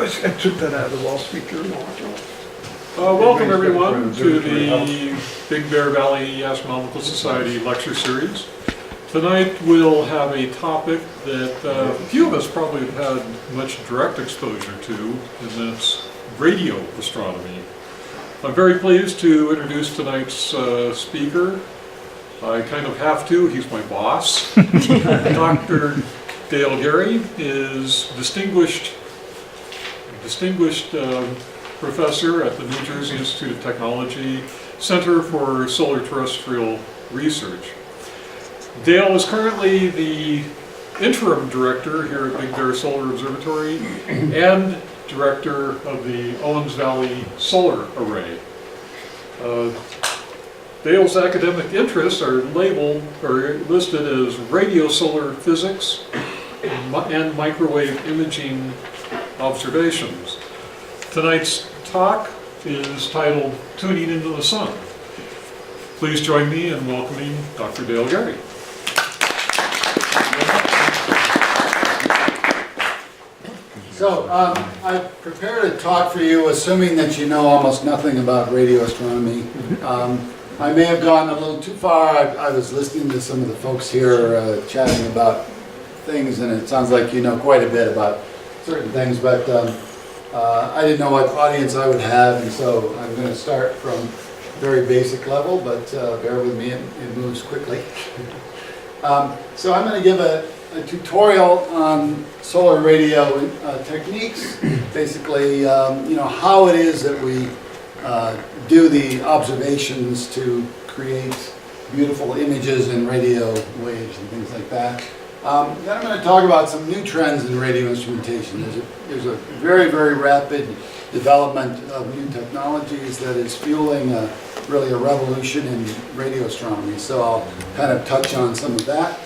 I took that out of the Wall Street Journal. Welcome everyone to the Big Bear Valley Astronomical Society lecture series. Tonight we'll have a topic that few of us probably have had much direct exposure to, and that's radio astronomy. I'm very pleased to introduce tonight's speaker. I kind of have to, he's my boss. Dr. Dale Gary is distinguished professor at the New Jersey Institute of Technology Center for Solar Terrestrial Research. Dale is currently the interim director here at Big Bear Solar Observatory and director of the Owens Valley Solar Array. Dale's academic interests are listed as radio solar physics and microwave imaging observations. Tonight's talk is titled Tuning into the Sun. Please join me in welcoming Dr. Dale Gary. So I prepared a talk for you assuming that you know almost nothing about radio astronomy. I may have gone a little too far. I was listening to some of the folks here chatting about things, and it sounds like you know quite a bit about certain things, but I didn't know what audience I would have, and so I'm going to start from very basic level, but bear with me, it moves quickly. So I'm going to give a tutorial on solar radio techniques, basically how it is that we do the observations to create beautiful images and radio waves and things like that. Then I'm going to talk about some new trends in radio instrumentation. There's a very, very rapid development of new technologies that is fueling really a revolution in radio astronomy. So I'll kind of touch on some of that.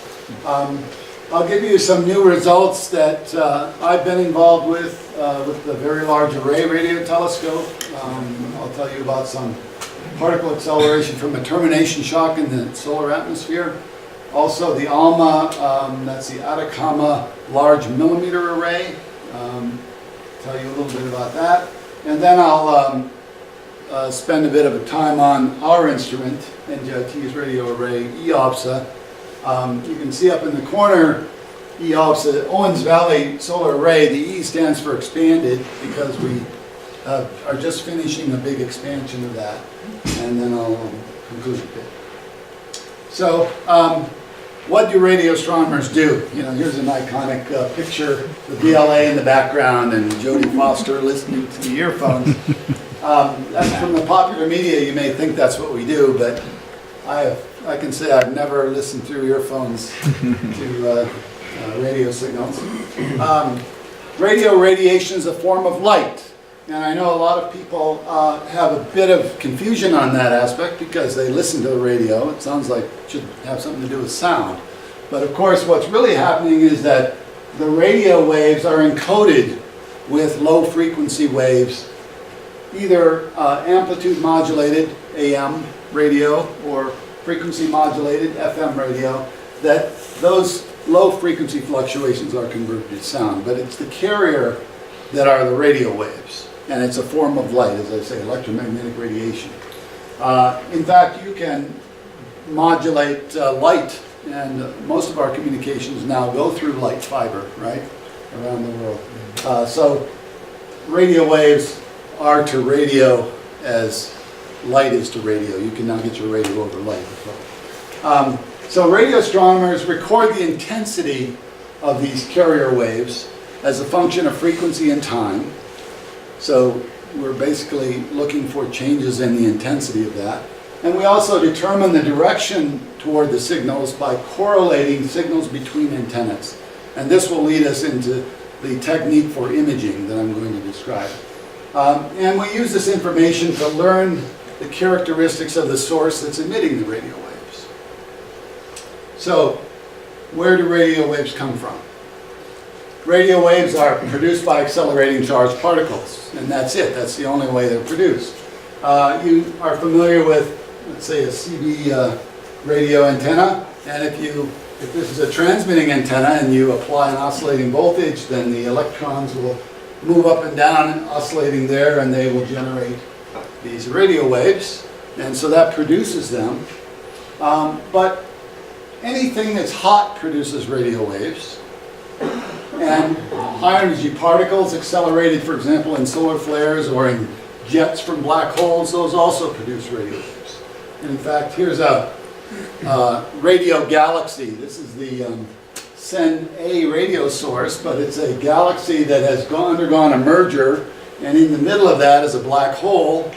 I'll give you some new results that I've been involved with the Very Large Array Radio Telescope. I'll tell you about some particle acceleration from a termination shock in the solar atmosphere. Also the ALMA, that's the Atacama Large Millimeter Array. Tell you a little bit about that. And then I'll spend a bit of a time on our instrument, NJIT's radio array, EOPSA. You can see up in the corner, EOPSA, Owens Valley Solar Array. The E stands for expanded because we are just finishing a big expansion of that. And then I'll conclude a bit. So, what do radio astronomers do? Here's an iconic picture, the BLA in the background and Jodie Foster listening to the earphones. That's from the popular media. You may think that's what we do, but I can say I've never listened through earphones to radio signals. Radio radiation is a form of light. And I know a lot of people have a bit of confusion on that aspect because they listen to the radio. It sounds like it should have something to do with sound. But of course what's really happening is that the radio waves are encoded with low frequency waves, either amplitude modulated AM radio or frequency modulated FM radio, that those low frequency fluctuations are converted to sound. But it's the carrier that are the radio waves. And it's a form of light, as I say, electromagnetic radiation. In fact, you can modulate light, and most of our communications now go through light fiber, right, around the world. So radio waves are to radio as light is to radio. You can now get your radio over light as well. So radio astronomers record the intensity of these carrier waves as a function of frequency and time. So we're basically looking for changes in the intensity of that. And we also determine the direction toward the signals by correlating signals between antennas. And this will lead us into the technique for imaging that I'm going to describe. And we use this information to learn the characteristics of the source that's emitting the radio waves. So where do radio waves come from? Radio waves are produced by accelerating charged particles, and that's it. That's the only way they're produced. You are familiar with, let's say, a CB radio antenna, and if this is a transmitting antenna and you apply an oscillating voltage, then the electrons will move up and down and oscillating there, and they will generate these radio waves, and so that produces them. But anything that's hot produces radio waves, and high energy particles accelerated, for example, in solar flares or in jets from black holes, those also produce radio waves. And in fact, here's a radio galaxy. This is the SEN-A radio source, but it's a galaxy that has undergone a merger, and in the middle of that is a black hole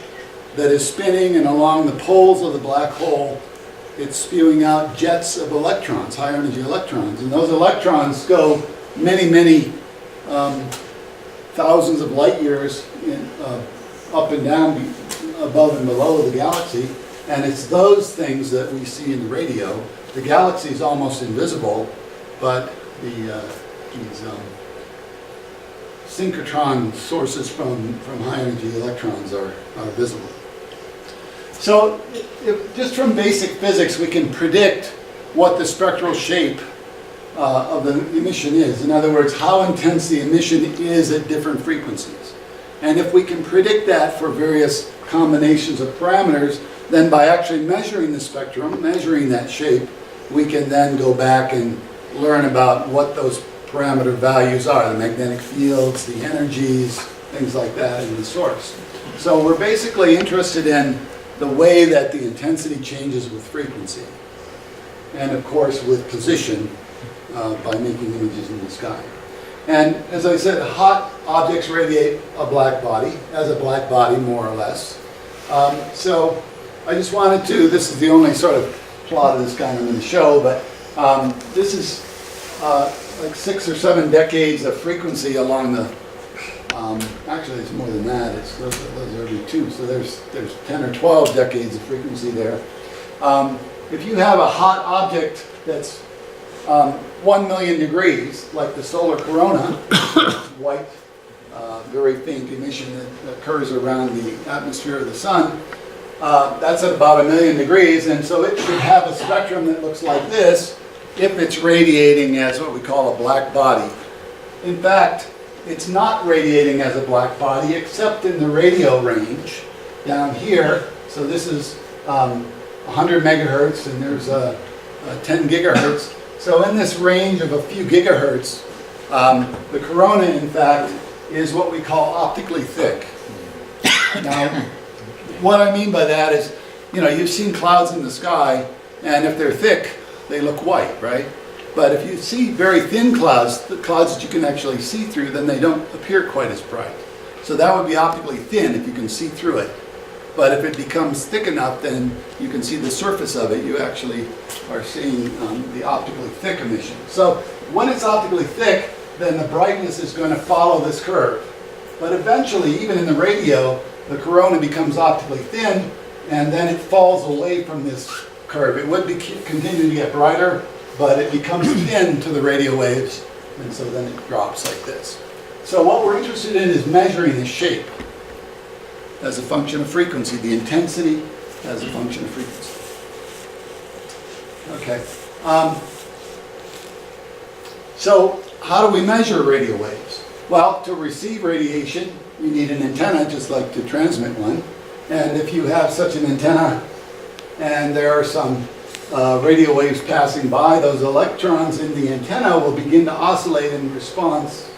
that is spinning, and along the poles of the black hole it's spewing out jets of electrons, high energy electrons, and those electrons go many thousands of light years up and down, above and below the galaxy, and it's those things that we see in the radio. The galaxy is almost invisible, but these synchrotron sources from high energy electrons are visible. So just from basic physics we can predict what the spectral shape of the emission is. In other words, how intense the emission is at different frequencies. And if we can predict that for various combinations of parameters, then by actually measuring the spectrum, measuring that shape, we can then go back and learn about what those parameter values are, the magnetic fields, the energies, things like that in the source. So we're basically interested in the way that the intensity changes with frequency, and of course with position by making images in the sky. And as I said, hot objects radiate a black body, as a black body more or less. So I just wanted to, this is the only sort of plot of this kind I'm going to show, but this is like 6 or 7 decades of frequency along the, actually it's more than that, it's, those are every 2, so there's 10 or 12 decades of frequency there. If you have a hot object that's 1 million degrees, like the solar corona, white, very faint emission that occurs around the atmosphere of the sun, that's at about 1 million degrees, and so it should have a spectrum that looks like this if it's radiating as what we call a black body. In fact, it's not radiating as a black body except in the radio range down here. So this is 100 megahertz and there's 10 gigahertz. So in this range of a few gigahertz, the corona in fact is what we call optically thick. Now, what I mean by that is, you know, you've seen clouds in the sky, and if they're thick, they look white, right? But if you see very thin clouds, the clouds that you can actually see through, then they don't appear quite as bright. So that would be optically thin if you can see through it. But if it becomes thick enough, then you can see the surface of it. You actually are seeing the optically thick emission. So when it's optically thick, then the brightness is going to follow this curve. But eventually, even in the radio, the corona becomes optically thin, and then it falls away from this curve. It would continue to get brighter, but it becomes thin to the radio waves, and so then it drops like this. So what we're interested in is measuring the shape as a function of frequency, the intensity as a function of frequency. Okay. So how do we measure radio waves? Well, to receive radiation, you need an antenna, just like to transmit one. And if you have such an antenna, and there are some radio waves passing by, those electrons in the antenna will begin to oscillate in response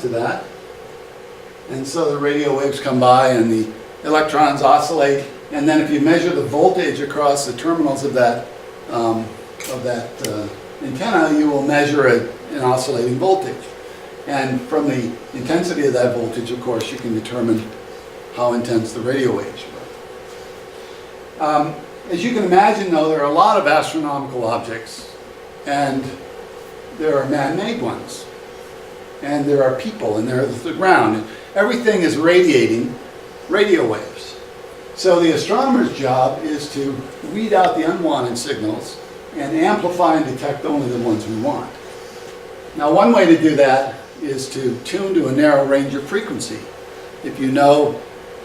to that. And so the radio waves come by and the electrons oscillate, and then if you measure the voltage across the terminals of that antenna, you will measure an oscillating voltage. And from the intensity of that voltage, of course, you can determine how intense the radio waves were. As you can imagine, though, there are a lot of astronomical objects, and there are man-made ones, and there are people, and there's the ground. And everything is radiating radio waves. So the astronomer's job is to weed out the unwanted signals and amplify and detect only the ones we want. Now, one way to do that is to tune to a narrow range of frequency. If you know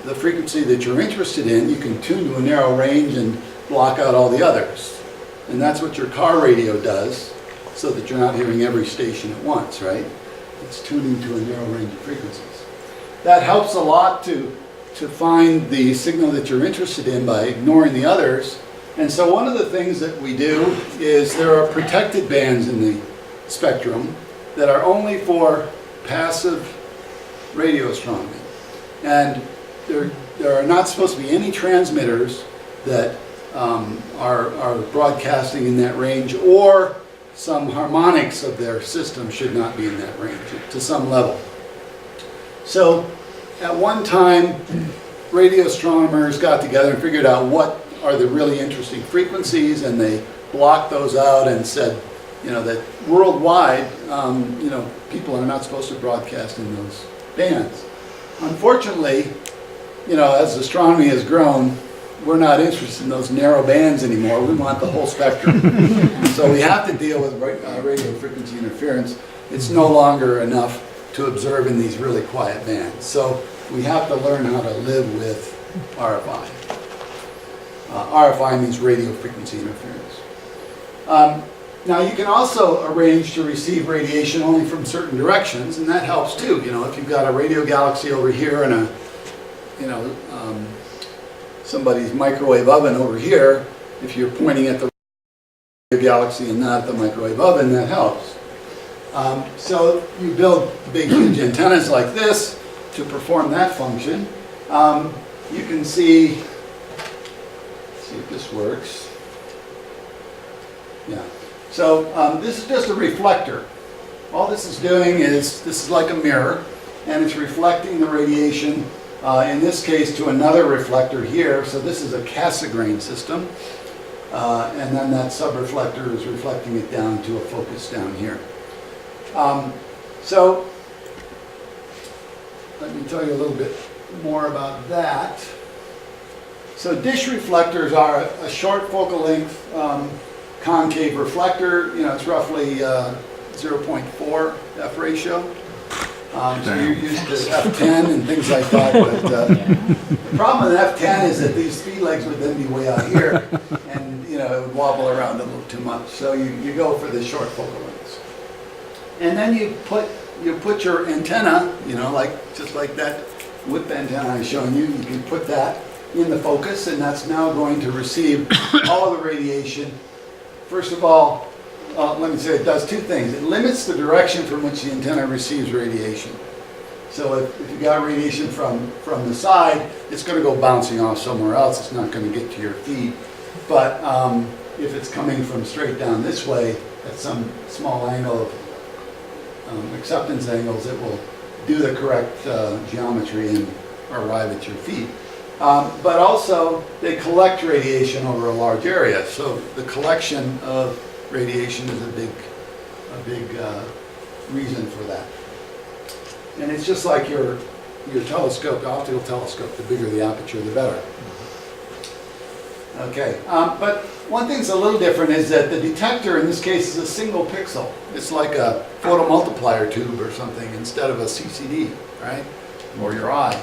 the frequency that you're interested in, you can tune to a narrow range and block out all the others. And that's what your car radio does, so that you're not hearing every station at once, right? it's tuning to a narrow range of frequencies. That helps a lot to find the signal that you're interested in by ignoring the others. And so one of the things that we do is there are protected bands in the spectrum that are only for passive radio astronomy. And there are not supposed to be any transmitters that are broadcasting in that range, or some harmonics of their system should not be in that range to some level. So at one time, radio astronomers got together and figured out what are the really interesting frequencies, and they blocked those out and said, that worldwide, people are not supposed to broadcast in those bands. Unfortunately, as astronomy has grown, we're not interested in those narrow bands anymore. We want the whole spectrum. So we have to deal with radio frequency interference. It's no longer enough to observe in these really quiet bands. So we have to learn how to live with RFI. RFI means radio frequency interference. Now you can also arrange to receive radiation only from certain directions, and that helps too. If you've got a radio galaxy over here and somebody's microwave oven over here, if you're pointing at the radio galaxy and not the microwave oven, that helps. So you build big, huge antennas like this to perform that function. You can see if this works. Yeah. So this is just a reflector. All this is doing is, this is like a mirror, and it's reflecting the radiation, in this case, to another reflector here. So this is a Cassegrain system. And then that subreflector is reflecting it down to a focus down here. So let me tell you a little bit more about that. So dish reflectors are a short focal length concave reflector. It's roughly 0.4 F ratio. So you're used to F10 and things like that. But the problem with F10 is that these speed legs would then be way out here, and it would wobble around a little too much. So you go for the short focal lengths, and then you put your antenna, just like that whip antenna I'm showing you. You can put that in the focus, and that's now going to receive all of the radiation. First of all, let me say it does two things. It limits the direction from which the antenna receives radiation. So if you got radiation from the side, it's going to go bouncing off somewhere else. It's not going to get to your feed. But if it's coming from straight down this way at some small angle of acceptance angles, it will do the correct geometry and arrive at your feet. But also, they collect radiation over a large area. So the collection of radiation is a big reason for that. And it's just like your telescope, optical telescope. The bigger the aperture, the better. Okay, but one thing's a little different is that the detector in this case is a single pixel. It's like a photomultiplier tube or something instead of a CCD, right? Or your eye.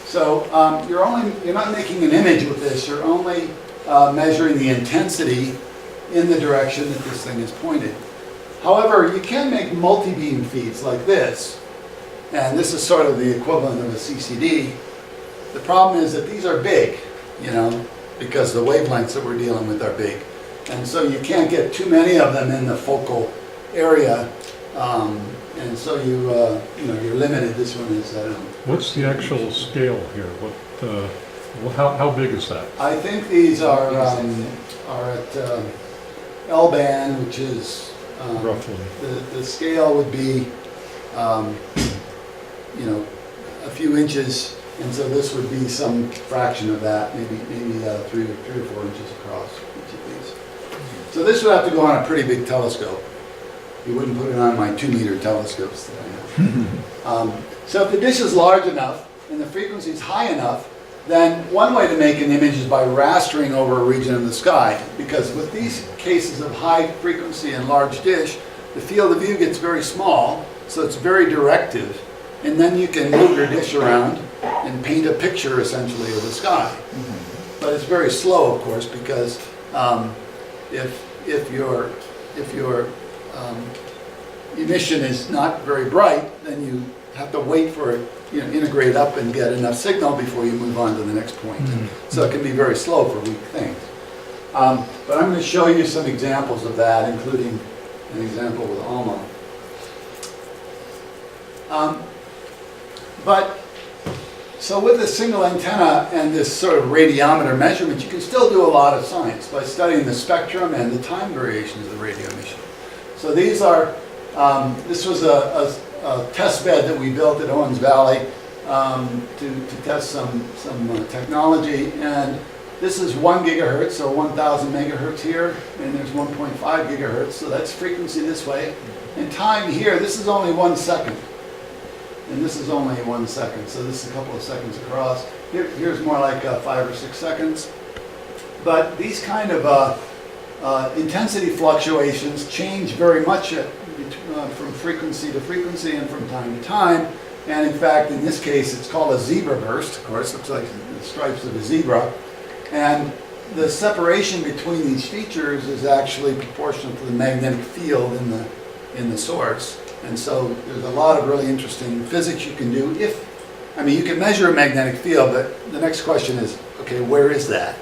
So you're not making an image with this. You're only measuring the intensity in the direction that this thing is pointed. However, you can make multi-beam feeds like this, and this is sort of the equivalent of a CCD. The problem is that these are big, because the wavelengths that we're dealing with are big, and so you can't get too many of them in the focal area, and so you're limited. This one is. What's the actual scale here? How big is that? I think these are at L band, which is roughly. The scale would be a few inches, and so this would be some fraction of that, maybe 3 or 4 inches across each of these. So this would have to go on a pretty big telescope. You wouldn't put it on my 2-meter telescopes that I have. So if the dish is large enough and the frequency is high enough, then one way to make an image is by rastering over a region of the sky, because with these cases of high frequency and large dish, the field of view gets very small, so it's very directive, and then you can move your dish around and paint a picture essentially of the sky. But it's very slow, of course, because if your emission is not very bright, then you have to wait for it, integrate up and get enough signal before you move on to the next point. So it can be very slow for weak things. But I'm going to show you some examples of that, including an example with ALMA. So with a single antenna and this sort of radiometer measurement, you can still do a lot of science by studying the spectrum and the time variations of the radio emission. So these are, this was a test bed that we built at Owens Valley to test some technology. And this is 1 gigahertz, or 1,000 megahertz here, and there's 1.5 gigahertz, so that's frequency this way. And time here, this is only 1 second. And this is only 1 second, so this is a couple of seconds across. Here's more like 5 or 6 seconds. But these kind of intensity fluctuations change very much from frequency to frequency and from time to time. And in fact, in this case, it's called a zebra burst. Of course, it looks like the stripes of a zebra. And the separation between these features is actually proportional to the magnetic field in the source. And so there's a lot of really interesting physics you can do you can measure a magnetic field, but the next question is, okay, where is that?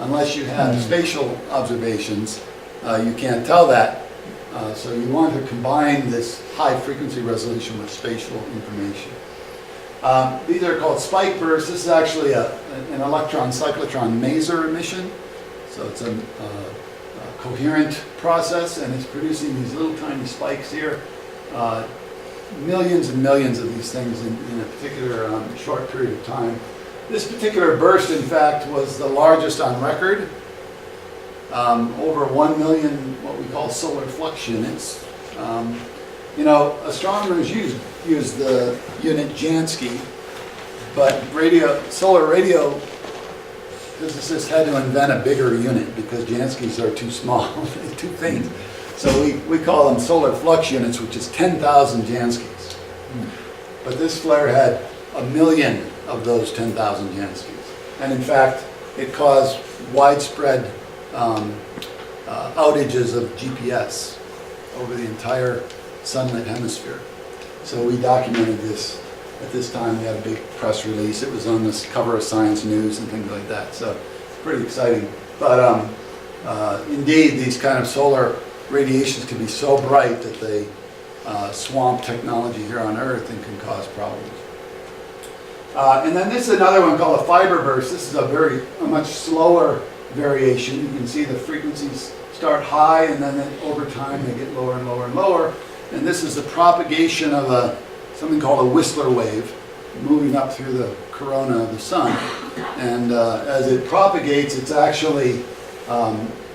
Unless you have spatial observations, you can't tell that. So you want to combine this high frequency resolution with spatial information. These are called spike bursts. This is actually an electron-cyclotron maser emission. So it's a coherent process, and it's producing these little tiny spikes here. Millions and millions of these things in a particular short period of time. This particular burst, in fact, was the largest on record. Over 1 million what we call solar flux units. Astronomers use the unit Jansky, but solar radio physicists had to invent a bigger unit because Janskys are too small, too faint. So we call them solar flux units, which is 10,000 Janskys. But this flare had 1 million of those 10,000 Janskys. And in fact, it caused widespread outages of GPS over the entire sunlit hemisphere. So we documented this. At this time, we had a big press release. It was on the cover of Science News and things like that. So pretty exciting. But indeed, these kind of solar radiations can be so bright that they swamp technology here on Earth and can cause problems. And then this is another one called a fiber burst. This is a much slower variation. You can see the frequencies start high, and then over time they get lower and lower and lower. And this is the propagation of something called a Whistler wave moving up through the corona of the sun. And as it propagates, it's actually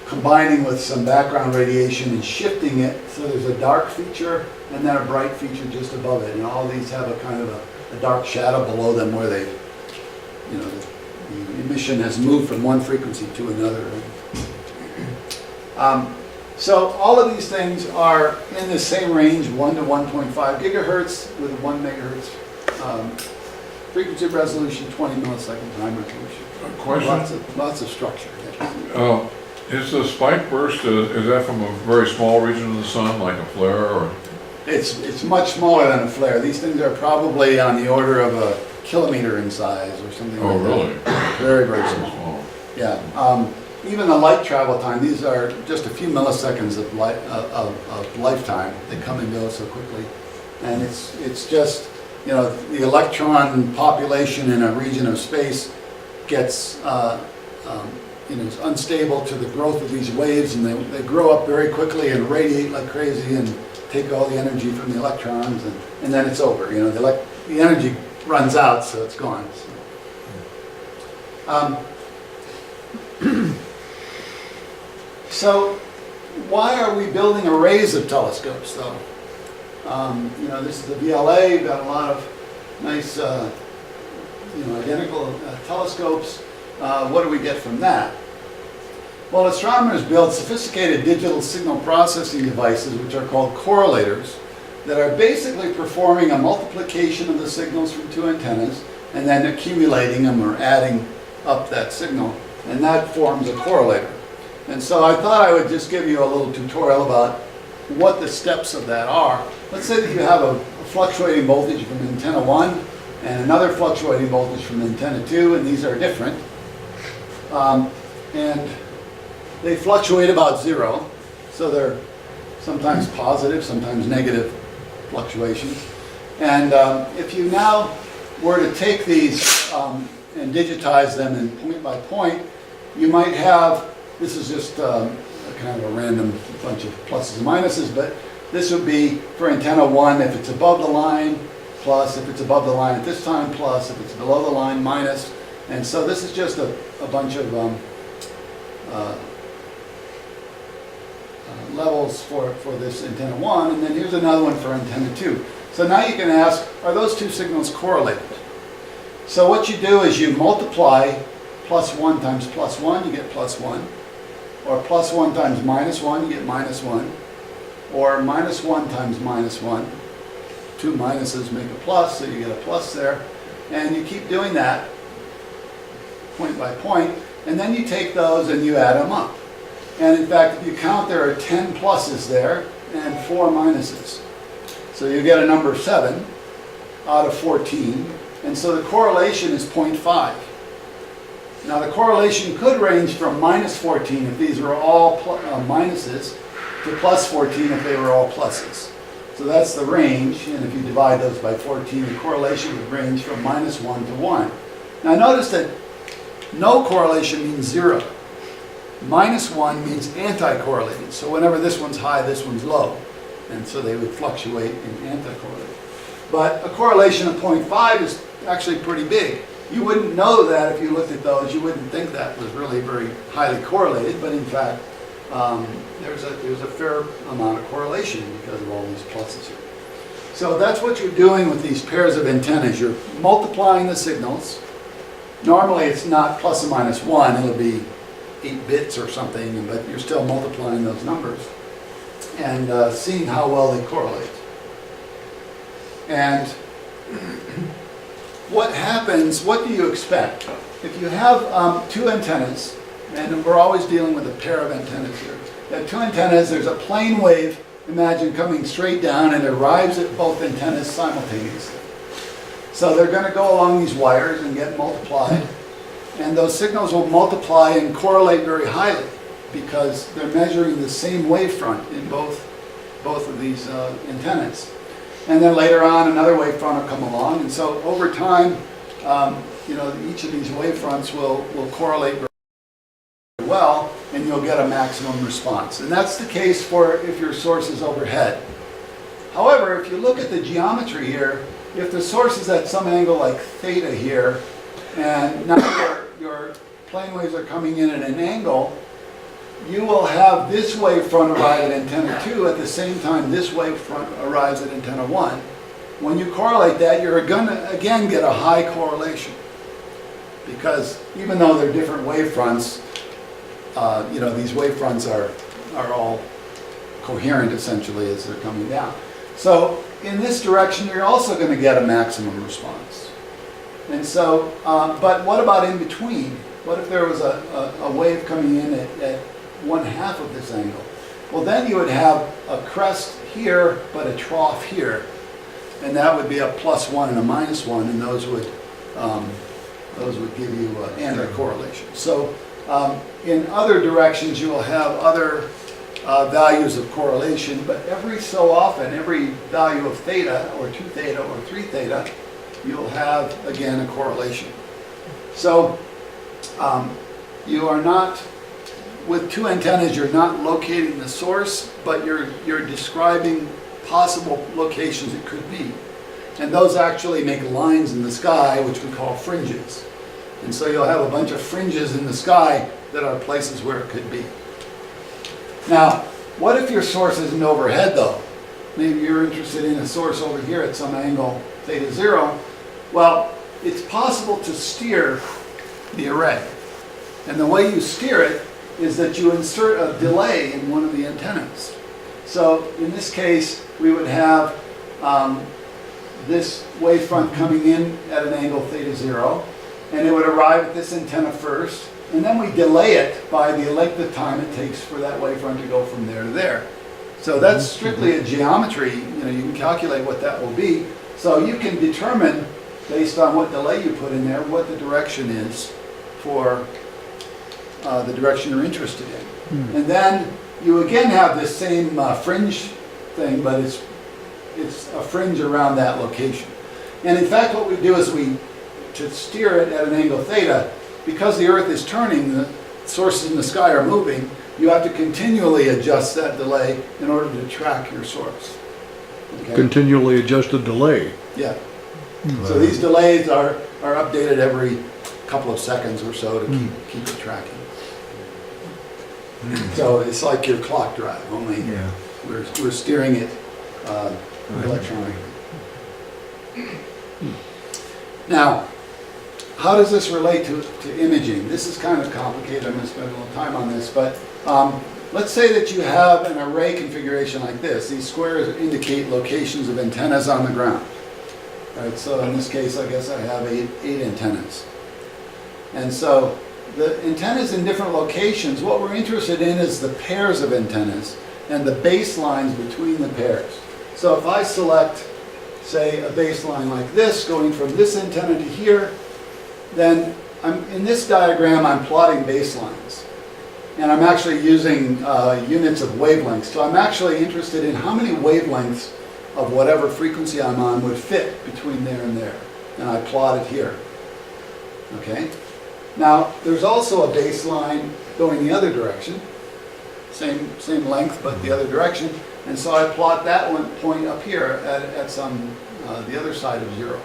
combining with some background radiation and shifting it. So there's a dark feature and then a bright feature just above it. And all these have a kind of a dark shadow below them where the emission has moved from one frequency to another. So all of these things are in the same range, 1 to 1.5 gigahertz with 1 megahertz frequency resolution, 20 millisecond time resolution. Question? Lots of structure. Is the spike burst, is that from a very small region of the sun, like a flare? Or? It's much smaller than a flare. These things are probably on the order of a kilometer in size or something like that. Oh, really? Very, very small. Yeah. Even the light travel time, these are just a few milliseconds of lifetime. They come and go so quickly. And it's just, the electron population in a region of space gets is unstable to the growth of these waves, and they grow up very quickly and radiate like crazy and take all the energy from the electrons, and then it's over. The energy runs out, so it's gone. So why are we building arrays of telescopes, though? This is the VLA. We've got a lot of nice, identical telescopes. What do we get from that? Well, astronomers build sophisticated digital signal processing devices, which are called correlators, that are basically performing a multiplication of the signals from two antennas and then accumulating them or adding up that signal, and that forms a correlator. And so I thought I would just give you a little tutorial about what the steps of that are. Let's say that you have a fluctuating voltage from antenna 1 and another fluctuating voltage from antenna 2, and these are different. And they fluctuate about 0, so they're sometimes positive, sometimes negative fluctuations. And if you now were to take these and digitize them in point by point, you might have, this is just kind of a random bunch of pluses and minuses, but this would be for antenna 1, if it's above the line, plus, if it's above the line at this time, plus, if it's below the line, minus. And so this is just a bunch of levels for this antenna 1, and then here's another one for antenna 2. So now you can ask, are those two signals correlated? So what you do is you multiply +1 times +1, you get +1. Or +1 times -1, you get -1. Or -1 times -1. Two minuses make a plus, so you get a plus there. And you keep doing that point by point. And then you take those and you add them up. And in fact, if you count, there are 10 pluses there and 4 minuses. So you get a number 7 out of 14. And so the correlation is 0.5. Now the correlation could range from -14 if these were all minuses to +14 if they were all pluses. So that's the range, and if you divide those by 14, the correlation would range from -1 to 1. Now notice that no correlation means 0. -1 means anti-correlated. So whenever this one's high, this one's low. And so they would fluctuate in anti-correlated. But a correlation of 0.5 is actually pretty big. You wouldn't know that if you looked at those. You wouldn't think that was really very highly correlated, but in fact, there's a fair amount of correlation because of all these pluses here. So that's what you're doing with these pairs of antennas. You're multiplying the signals. Normally it's not plus or minus 1, it'll be 8 bits or something, but you're still multiplying those numbers and seeing how well they correlate. And what happens, what do you expect? If you have two antennas, and we're always dealing with a pair of antennas here. You have two antennas, there's a plane wave, imagine, coming straight down and it arrives at both antennas simultaneously. So they're going to go along these wires and get multiplied, and those signals will multiply and correlate very highly because they're measuring the same wavefront in both of these antennas. And then later on, another wavefront will come along, and so over time, each of these wavefronts will correlate very well, and you'll get a maximum response. And that's the case for if your source is overhead. However, if you look at the geometry here, if the source is at some angle like theta here, and now your plane waves are coming in at an angle, you will have this wavefront arrive at antenna 2 at the same time this wavefront arrives at antenna 1. When you correlate that, you're going to again get a high correlation, because even though they're different wavefronts, these wavefronts are all coherent essentially as they're coming down. So in this direction, you're also going to get a maximum response. And so, but what about in between? What if there was a wave coming in at 1/2 of this angle? Well, then you would have a crest here, but a trough here, and that would be a +1 and a -1, and those would give you anti-correlation. So in other directions, you will have other values of correlation, but every so often, every value of theta, or 2 theta, or 3 theta, you'll have again a correlation. So you are not, with two antennas, you're not locating the source, but you're describing possible locations it could be. And those actually make lines in the sky, which we call fringes. And so you'll have a bunch of fringes in the sky that are places where it could be. Now, what if your source isn't overhead though? Maybe you're interested in a source over here at some angle, theta 0. Well, it's possible to steer the array. And the way you steer it is that you insert a delay in one of the antennas. So in this case, we would have this wavefront coming in at an angle theta 0, and it would arrive at this antenna first, and then we delay it by the length of time it takes for that wavefront to go from there to there. So that's strictly a geometry, you can calculate what that will be. So you can determine, based on what delay you put in there, what the direction is for the direction you're interested in. And then you again have this same fringe thing, but it's a fringe around that location. And in fact, what we do is to steer it at an angle theta, because the Earth is turning, the sources in the sky are moving, you have to continually adjust that delay in order to track your source. Okay? Continually adjust the delay. Yeah. So these delays are updated every couple of seconds or so to keep it tracking. So it's like your clock drive, only we're steering it electronically. Now, how does this relate to imaging? This is kind of complicated. I'm going to spend a little time on this, but let's say that you have an array configuration like this. These squares indicate locations of antennas on the ground. Right, so in this case, I guess I have eight antennas. And so the antennas in different locations, what we're interested in is the pairs of antennas and the baselines between the pairs. So if I select, say, a baseline like this, going from this antenna to here, then in this diagram I'm plotting baselines. And I'm actually using units of wavelengths. So I'm actually interested in how many wavelengths of whatever frequency I'm on would fit between there and there. And I plot it here. Okay? Now, there's also a baseline going the other direction. Same length, but the other direction. And so I plot that one point up here at some the other side of 0.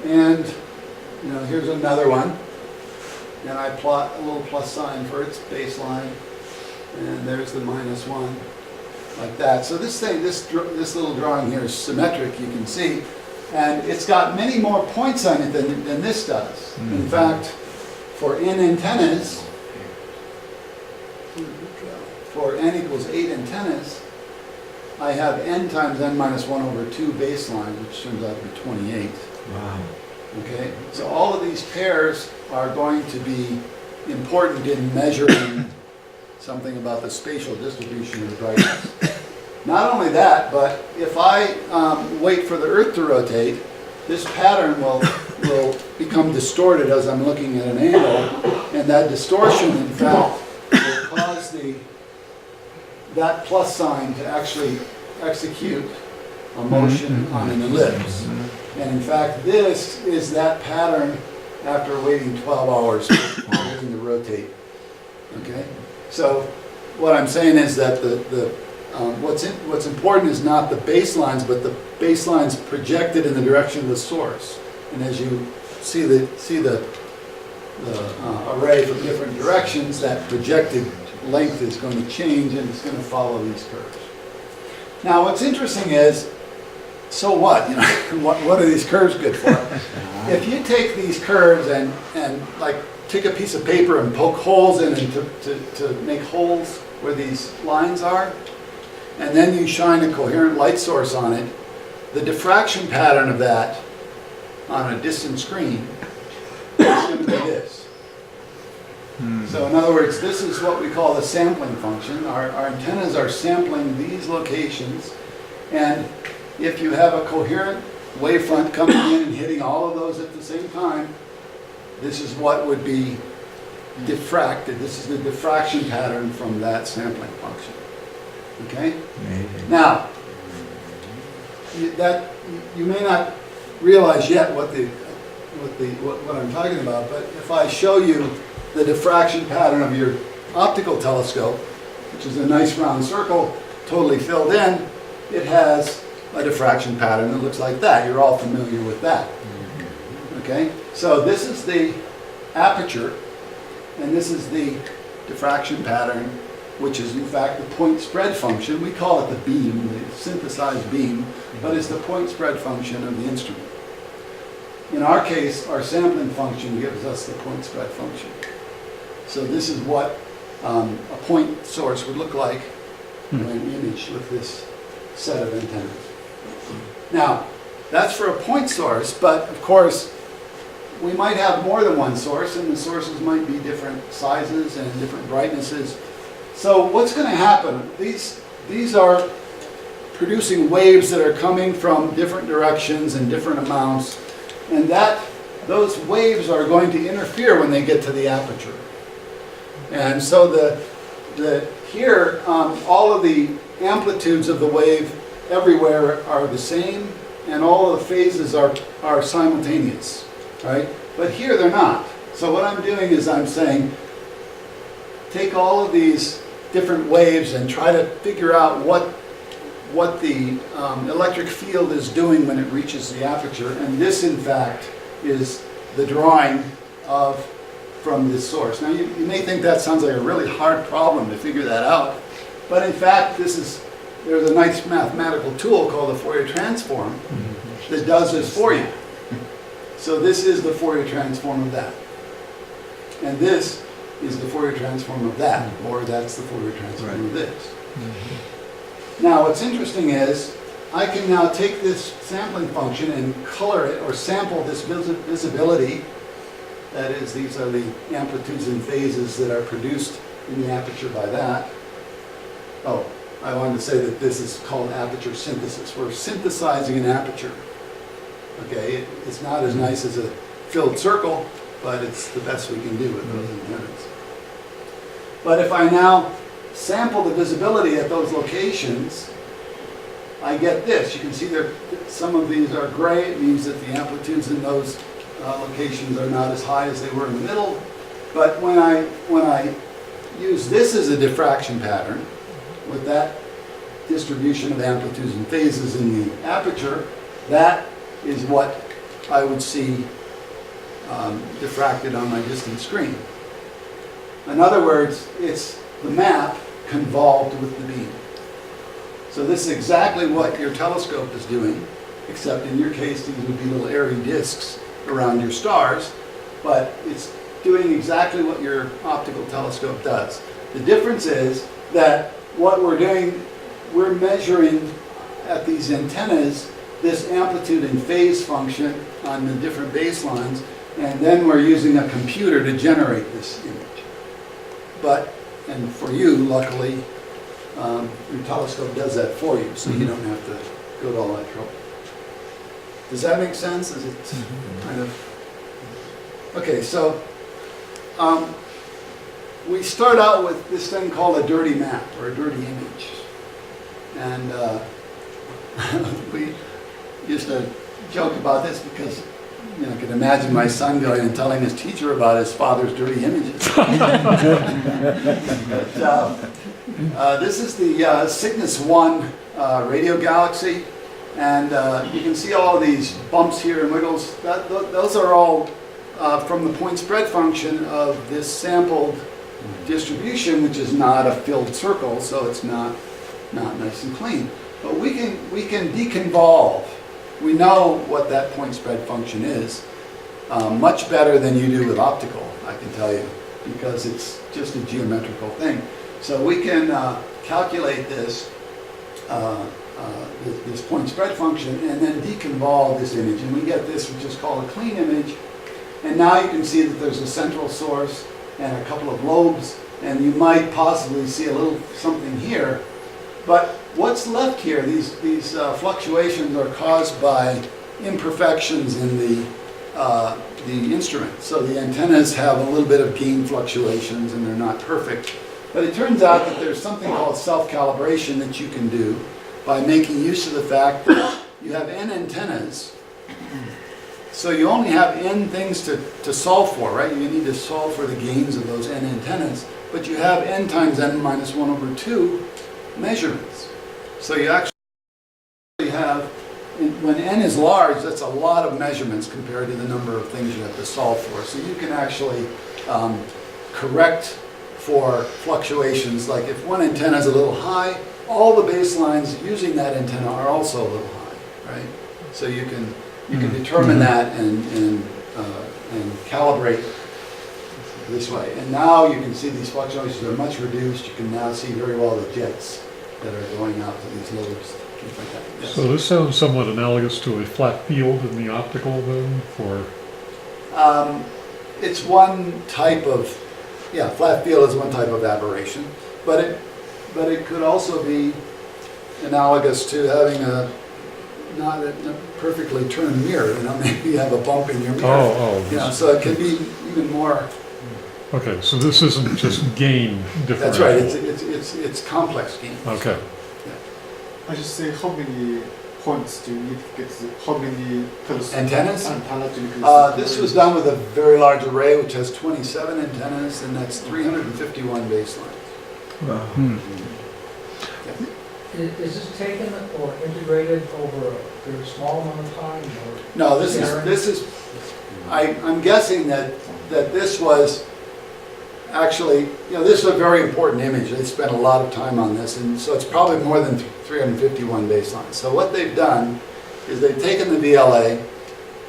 And here's another one. And I plot a little plus sign for its baseline. And there's the -1. Like that. So this little drawing here is symmetric, you can see, and it's got many more points on it than this does. In fact, for n antennas, for n equals 8 antennas, I have n times n minus 1 over 2 baseline, which turns out to be 28. Wow. Okay, so all of these pairs are going to be important in measuring something about the spatial distribution of brightness. Not only that, but if I wait for the Earth to rotate, this pattern will become distorted as I'm looking at an angle, and that distortion, in fact, will cause that plus sign to actually execute a motion on an ellipse. And in fact, this is that pattern after waiting 12 hours for everything to rotate. Okay? So what I'm saying is that what's important is not the baselines, but the baselines projected in the direction of the source. And as you see the array from different directions, that projected length is going to change and it's going to follow these curves. Now, what's interesting is, so what? What are these curves good for? If you take these curves and like take a piece of paper and poke holes in it to make holes where these lines are, and then you shine a coherent light source on it, the diffraction pattern of that on a distant screen is going to be this. So in other words, this is what we call the sampling function. Our antennas are sampling these locations, and if you have a coherent wavefront coming in and hitting all of those at the same time, this is what would be diffracted. This is the diffraction pattern from that sampling function. Okay? Amazing. Now, you may not realize yet what I'm talking about, but if I show you the diffraction pattern of your optical telescope, which is a nice round circle, totally filled in, it has a diffraction pattern that looks like that. You're all familiar with that. Okay? So this is the aperture, and this is the diffraction pattern, which is in fact the point spread function. We call it the beam, the synthesized beam, but it's the point spread function of the instrument. In our case, our sampling function gives us the point spread function. So this is what a point source would look like in an image with this set of antennas. Now, that's for a point source, but of course, we might have more than one source, and the sources might be different sizes and different brightnesses. So what's going to happen? These are producing waves that are coming from different directions and different amounts, and those waves are going to interfere when they get to the aperture. And so here, all of the amplitudes of the wave everywhere are the same, and all of the phases are simultaneous, right? But here they're not. So what I'm doing is I'm saying, take all of these different waves and try to figure out what the electric field is doing when it reaches the aperture. And this, in fact, is the drawing from this source. Now, you may think that sounds like a really hard problem to figure that out, but in fact, there's a nice mathematical tool called the Fourier transform that does this for you. So this is the Fourier transform of that. And this is the Fourier transform of that, or that's the Fourier transform of this. Now, what's interesting is I can now take this sampling function and color it, or sample this visibility. That is, these are the amplitudes and phases that are produced in the aperture by that. Oh, I wanted to say that this is called aperture synthesis. We're synthesizing an aperture. Okay, it's not as nice as a filled circle, but it's the best we can do with those antennas. But if I now sample the visibility at those locations, I get this. You can see some of these are gray. It means that the amplitudes in those locations are not as high as they were in the middle. But when I use this as a diffraction pattern, with that distribution of amplitudes and phases in the aperture, that is what I would see diffracted on my distant screen. In other words, it's the map convolved with the beam. So this is exactly what your telescope is doing, except in your case these would be little airy disks around your stars, but it's doing exactly what your optical telescope does. The difference is that what we're doing, we're measuring at these antennas this amplitude and phase function on the different baselines, and then we're using a computer to generate this image. And for you, luckily, your telescope does that for you, so you don't have to go to all that trouble. Does that make sense? Is it kind of... Okay, so we start out with this thing called a dirty map, or a dirty image. And we used to joke about this because I could imagine my son going and telling his teacher about his father's dirty images. But, this is the Cygnus 1 radio galaxy, and you can see all these bumps here and wiggles. Those are all from the point spread function of this sampled distribution, which is not a filled circle, so it's not nice and clean. But we can deconvolve. We know what that point spread function is much better than you do with optical, I can tell you, because it's just a geometrical thing. So we can calculate this this point spread function and then deconvolve this image, and we get this, which is called a clean image. And now you can see that there's a central source and a couple of lobes, and you might possibly see a little something here. But what's left here, these fluctuations are caused by imperfections in the instrument. So the antennas have a little bit of gain fluctuations and they're not perfect. But it turns out that there's something called self-calibration that you can do by making use of the fact that you have n antennas. So you only have n things to solve for, right? You need to solve for the gains of those n antennas, but you have n times n minus 1 over 2 measurements. So you actually have, when n is large, that's a lot of measurements compared to the number of things you have to solve for. So you can actually correct for fluctuations, like if one antenna is a little high, all the baselines using that antenna are also a little high, right? So you can determine that and calibrate this way. And now you can see these fluctuations are much reduced. You can now see very well the jets that are going out to these lobes, things like that. Yes. So this sounds somewhat analogous to a flat field in the optical then, for... It's one type of, flat field is one type of aberration. but it could also be analogous to having not a perfectly turned mirror, maybe you have a bump in your mirror. So it can be even more. Okay, so this isn't just gain differential. That's right, it's complex gain. Okay. I should say, how many points do you need to get how many Antennas? Antenna do you get This was done with a very large array, which has 27 antennas, and that's 351 baselines. Is this taken or integrated over a very small amount of time? Or No, this is. I'm guessing that this was actually, this is a very important image. They spent a lot of time on this, and so it's probably more than 351 baselines. So what they've done is they've taken the VLA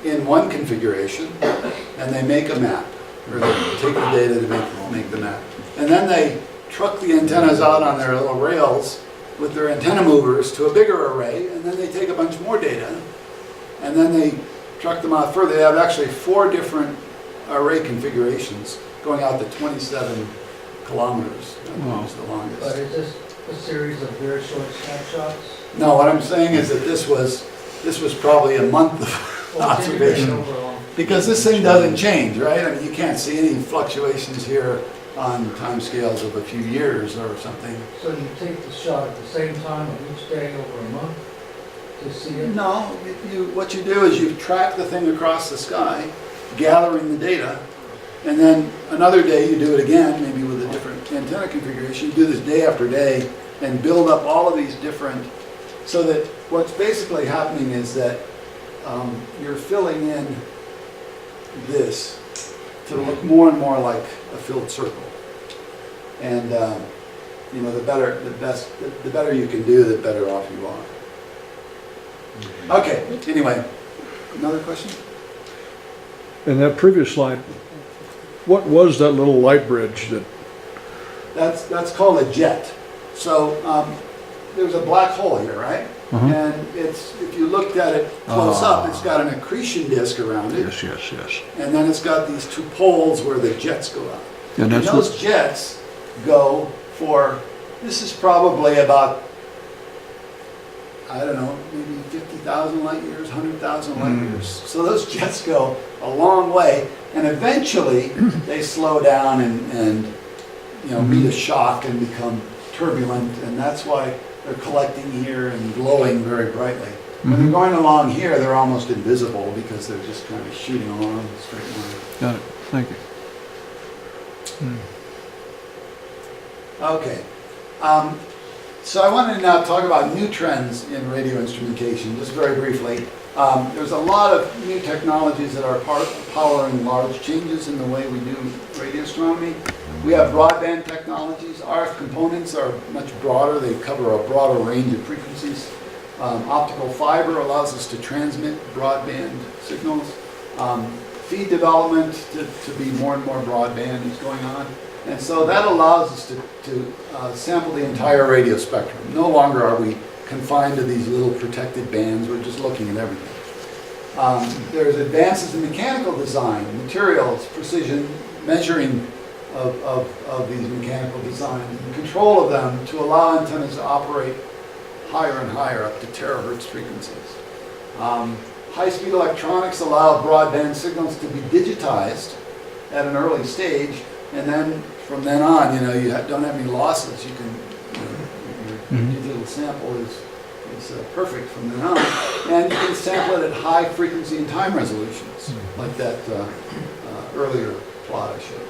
in one configuration, and they make a map, or they take the data to make the map, and then they truck the antennas out on their little rails with their antenna movers to a bigger array, and then they take a bunch more data, and then they truck them out further. They have actually 4 different array configurations going out to 27 kilometers. I think is the longest. But is this a series of very short snapshots? No, what I'm saying is that this was probably a month of observation. Because this thing doesn't change, right? I mean, you can't see any fluctuations here on time scales of a few years or something. So you take the shot at the same time of each day over a month to see it? No, what you do is you track the thing across the sky, gathering the data, and then another day you do it again, maybe with a different antenna configuration. You do this day after day and build up all of these different, so that what's basically happening is that you're filling in this to look more and more like a filled circle. And the better you can do, the better off you are. Okay, anyway, another question? In that previous slide, what was that little light bridge that? That's called a jet. So there's a black hole here, right? And if you looked at it close up, it's got an accretion disk around it. Yes. And then it's got these 2 poles where the jets go out. And that's those jets go for, this is probably about, I don't know, maybe 50,000 light years, 100,000 light years. So those jets go a long way, and eventually they slow down and meet a shock and become turbulent, and that's why they're collecting here and glowing very brightly. When they're going along here, they're almost invisible because they're just kind of shooting along in a straight line. Got it. Thank you. Okay. So I wanted to now talk about new trends in radio instrumentation, just very briefly. There's a lot of new technologies that are powering large changes in the way we do radio astronomy. We have broadband technologies. RF components are much broader. They cover a broader range of frequencies. Optical fiber allows us to transmit broadband signals. Feed development to be more and more broadband is going on. And so that allows us to sample the entire radio spectrum. No longer are we confined to these little protected bands. We're just looking at everything. There's advances in mechanical design, materials, precision, measuring of these mechanical designs, and control of them to allow antennas to operate higher and higher up to terahertz frequencies. High-speed electronics allow broadband signals to be digitized at an early stage, and then from then on, you don't have any losses. You can, your digital sample is perfect from then on, and you can sample it at high frequency and time resolutions, like that earlier plot I showed.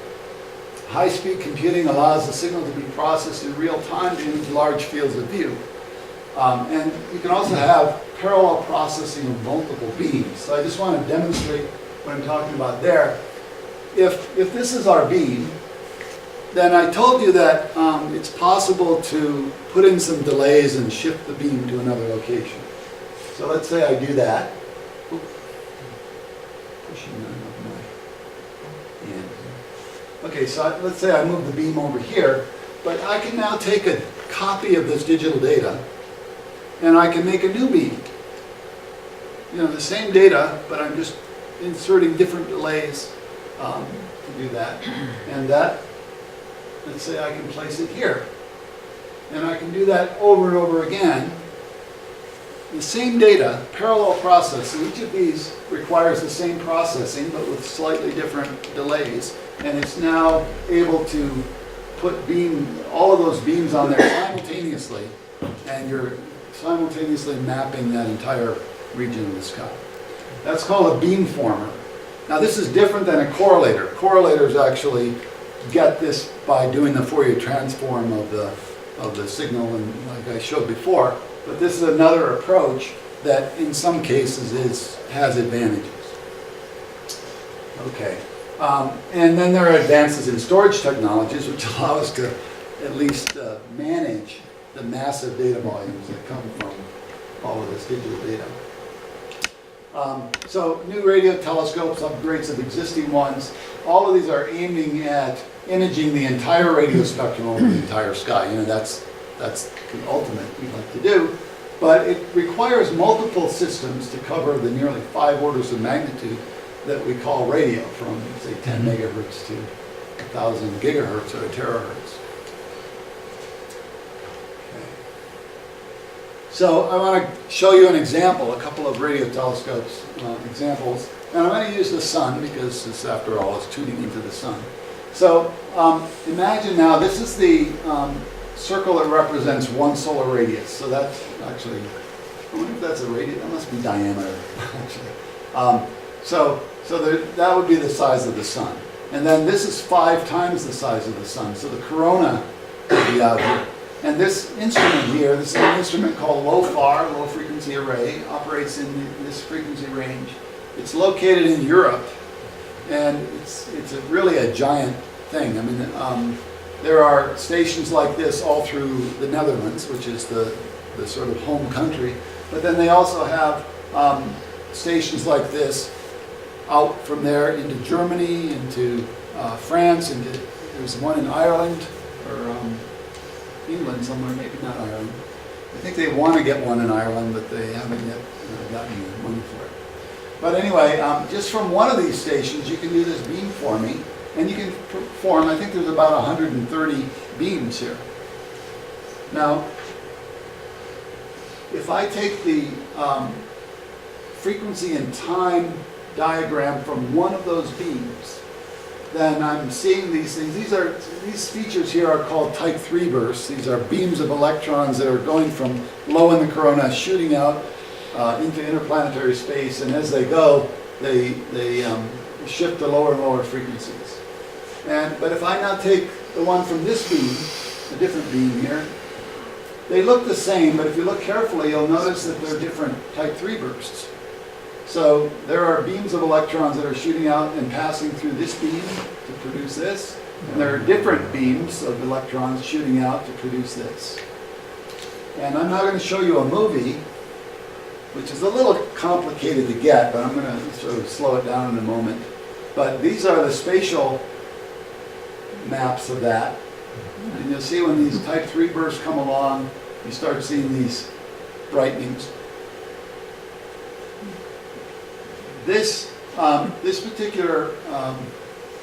High-speed computing allows the signal to be processed in real time to image large fields of view. And you can also have parallel processing of multiple beams. So I just want to demonstrate what I'm talking about there. If this is our beam, then I told you that it's possible to put in some delays and shift the beam to another location. So let's say I do that. Pushing that up my hand. Okay, so let's say I move the beam over here, but I can now take a copy of this digital data and I can make a new beam. The same data, but I'm just inserting different delays to do that. And that, let's say I can place it here. And I can do that over and over again. The same data, parallel processing, each of these requires the same processing, but with slightly different delays. And it's now able to put all of those beams on there simultaneously, and you're simultaneously mapping that entire region of the sky. That's called a beamformer. Now this is different than a correlator. Correlators actually get this by doing the Fourier transform of the signal, and like I showed before. But this is another approach that in some cases has advantages. Okay. And then there are advances in storage technologies which allow us to at least manage the massive data volumes that come from all of this digital data. So new radio telescopes, upgrades of existing ones, all of these are aiming at imaging the entire radio spectrum over the entire sky. You know, that's the ultimate we'd like to do. But it requires multiple systems to cover the nearly 5 orders of magnitude that we call radio, from say 10 megahertz to 1,000 gigahertz or a terahertz. Okay. So I want to show you an example, a couple of radio telescopes examples. And I'm going to use the sun because this, after all, is tuning into the sun. So imagine now, this is the circle that represents 1 solar radius. So that's actually, I wonder if that's a radius, that must be diameter, actually. So that would be the size of the sun. And then this is 5 times the size of the sun. So the corona would be out here. And this instrument here, this is an instrument called LOFAR, low frequency array, operates in this frequency range. It's located in Europe, and it's really a giant thing. I mean, there are stations like this all through the Netherlands, which is the sort of home country. But then they also have stations like this out from there into Germany, into France, there's one in Ireland, or England somewhere, maybe not Ireland. I think they want to get one in Ireland, but they haven't yet gotten the money for it. But anyway, just from one of these stations, you can do this beamforming, and you can perform, I think there's about 130 beams here. Now, if I take the frequency and time diagram from one of those beams, then I'm seeing these things. These features here are called type 3 bursts. These are beams of electrons that are going from low in the corona, shooting out into interplanetary space, and as they go, they shift to lower and lower frequencies. But if I now take the one from this beam, a different beam here, they look the same, but if you look carefully, you'll notice that they're different type 3 bursts. So there are beams of electrons that are shooting out and passing through this beam to produce this, and there are different beams of electrons shooting out to produce this. And I'm now going to show you a movie, which is a little complicated to get, but I'm going to sort of slow it down in a moment. But these are the spatial maps of that. And you'll see when these type 3 bursts come along, you start seeing these brightenings. This particular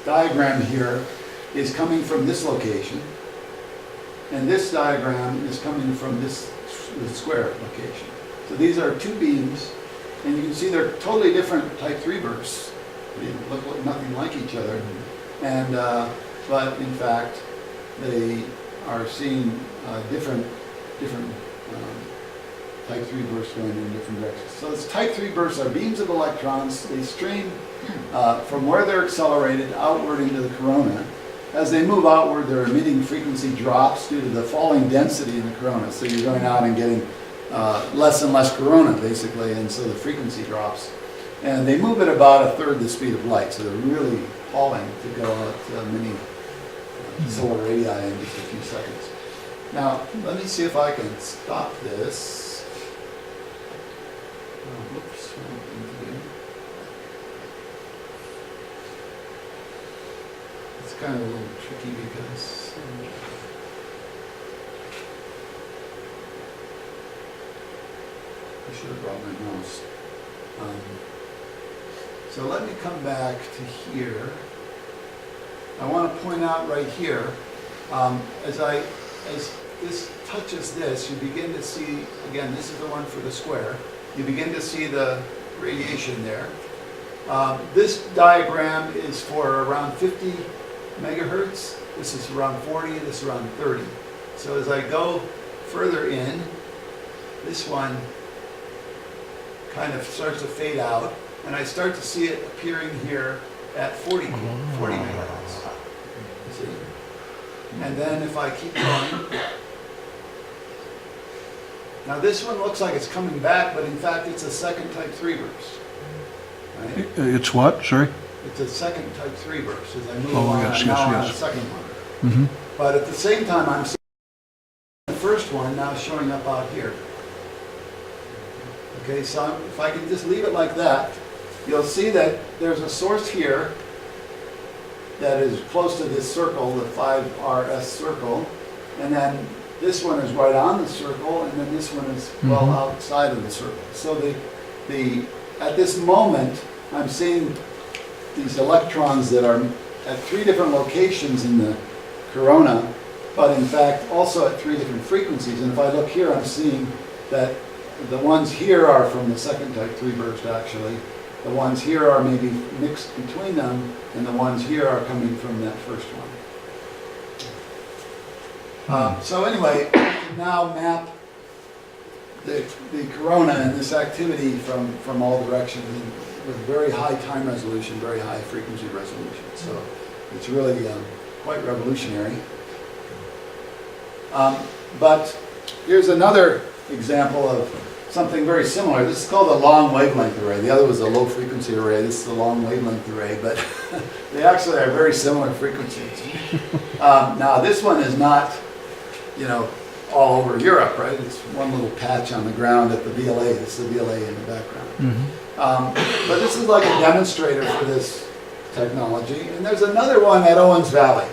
diagram here is coming from this location, and this diagram is coming from this square location. So these are 2 beams, and you can see they're totally different type 3 bursts. They look nothing like each other, and but in fact they are seeing different type 3 bursts going in different directions. So this type 3 bursts are beams of electrons. They stream from where they're accelerated outward into the corona. As they move outward, they're emitting frequency drops due to the falling density in the corona. So you're going out and getting less and less corona, basically, and so the frequency drops. And they move at about 1/3 the speed of light, so they're really hauling to go out many solar radii in just a few seconds. Now, let me see if I can stop this. Whoops, wrong thing to do. It's kind of a little tricky because I should have brought my mouse. So let me come back to here. I want to point out right here, as this touches this, you begin to see, again, this is the one for the square, you begin to see the radiation there. This diagram is for around 50 megahertz. This is around 40, this is around 30. So as I go further in, this one kind of starts to fade out, and I start to see it appearing here at 40 megahertz. See? And then if I keep going, now this one looks like it's coming back, but in fact it's a second type 3 burst. Right? It's what, sorry? It's a second type 3 burst as I move Oh, on. yes, I'm yes, now on yes. the second one. Mm-hmm. But at the same time, I'm seeing the first one now showing up out here. Okay, so if I can just leave it like that, you'll see that there's a source here that is close to this circle, the 5RS circle, and then this one is right on the circle, and then this one is well outside of the circle. So at this moment, I'm seeing these electrons that are at 3 different locations in the corona, but in fact also at 3 different frequencies. And if I look here, I'm seeing that the ones here are from the second type 3 burst actually. The ones here are maybe mixed between them, and the ones here are coming from that first one. So anyway, I can now map the corona and this activity from all directions with very high time resolution, very high frequency resolution. So it's really quite revolutionary. But here's another example of something very similar. This is called a long wavelength array. The other was a low frequency array. This is a long wavelength array, but they actually are very similar frequencies. Now this one is not, all over Europe, right? It's one little patch on the ground at the VLA. This is the VLA in the background. But this is like a demonstrator for this technology. And there's another one at Owens Valley.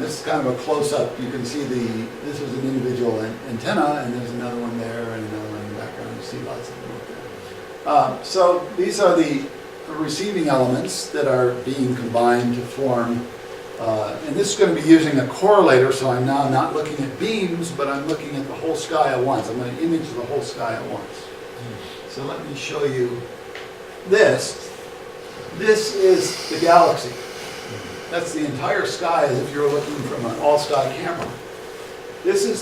This is kind of a close-up. You can see this was an individual antenna, and there's another one there, and another one in the background. You see lots of them up there. So these are the receiving elements that are being combined to form, and this is going to be using a correlator, so I'm now not looking at beams, but I'm looking at the whole sky at once. I'm going to image the whole sky at once. So let me show you this. This is the galaxy. That's the entire sky as if you were looking from an all-sky camera. This is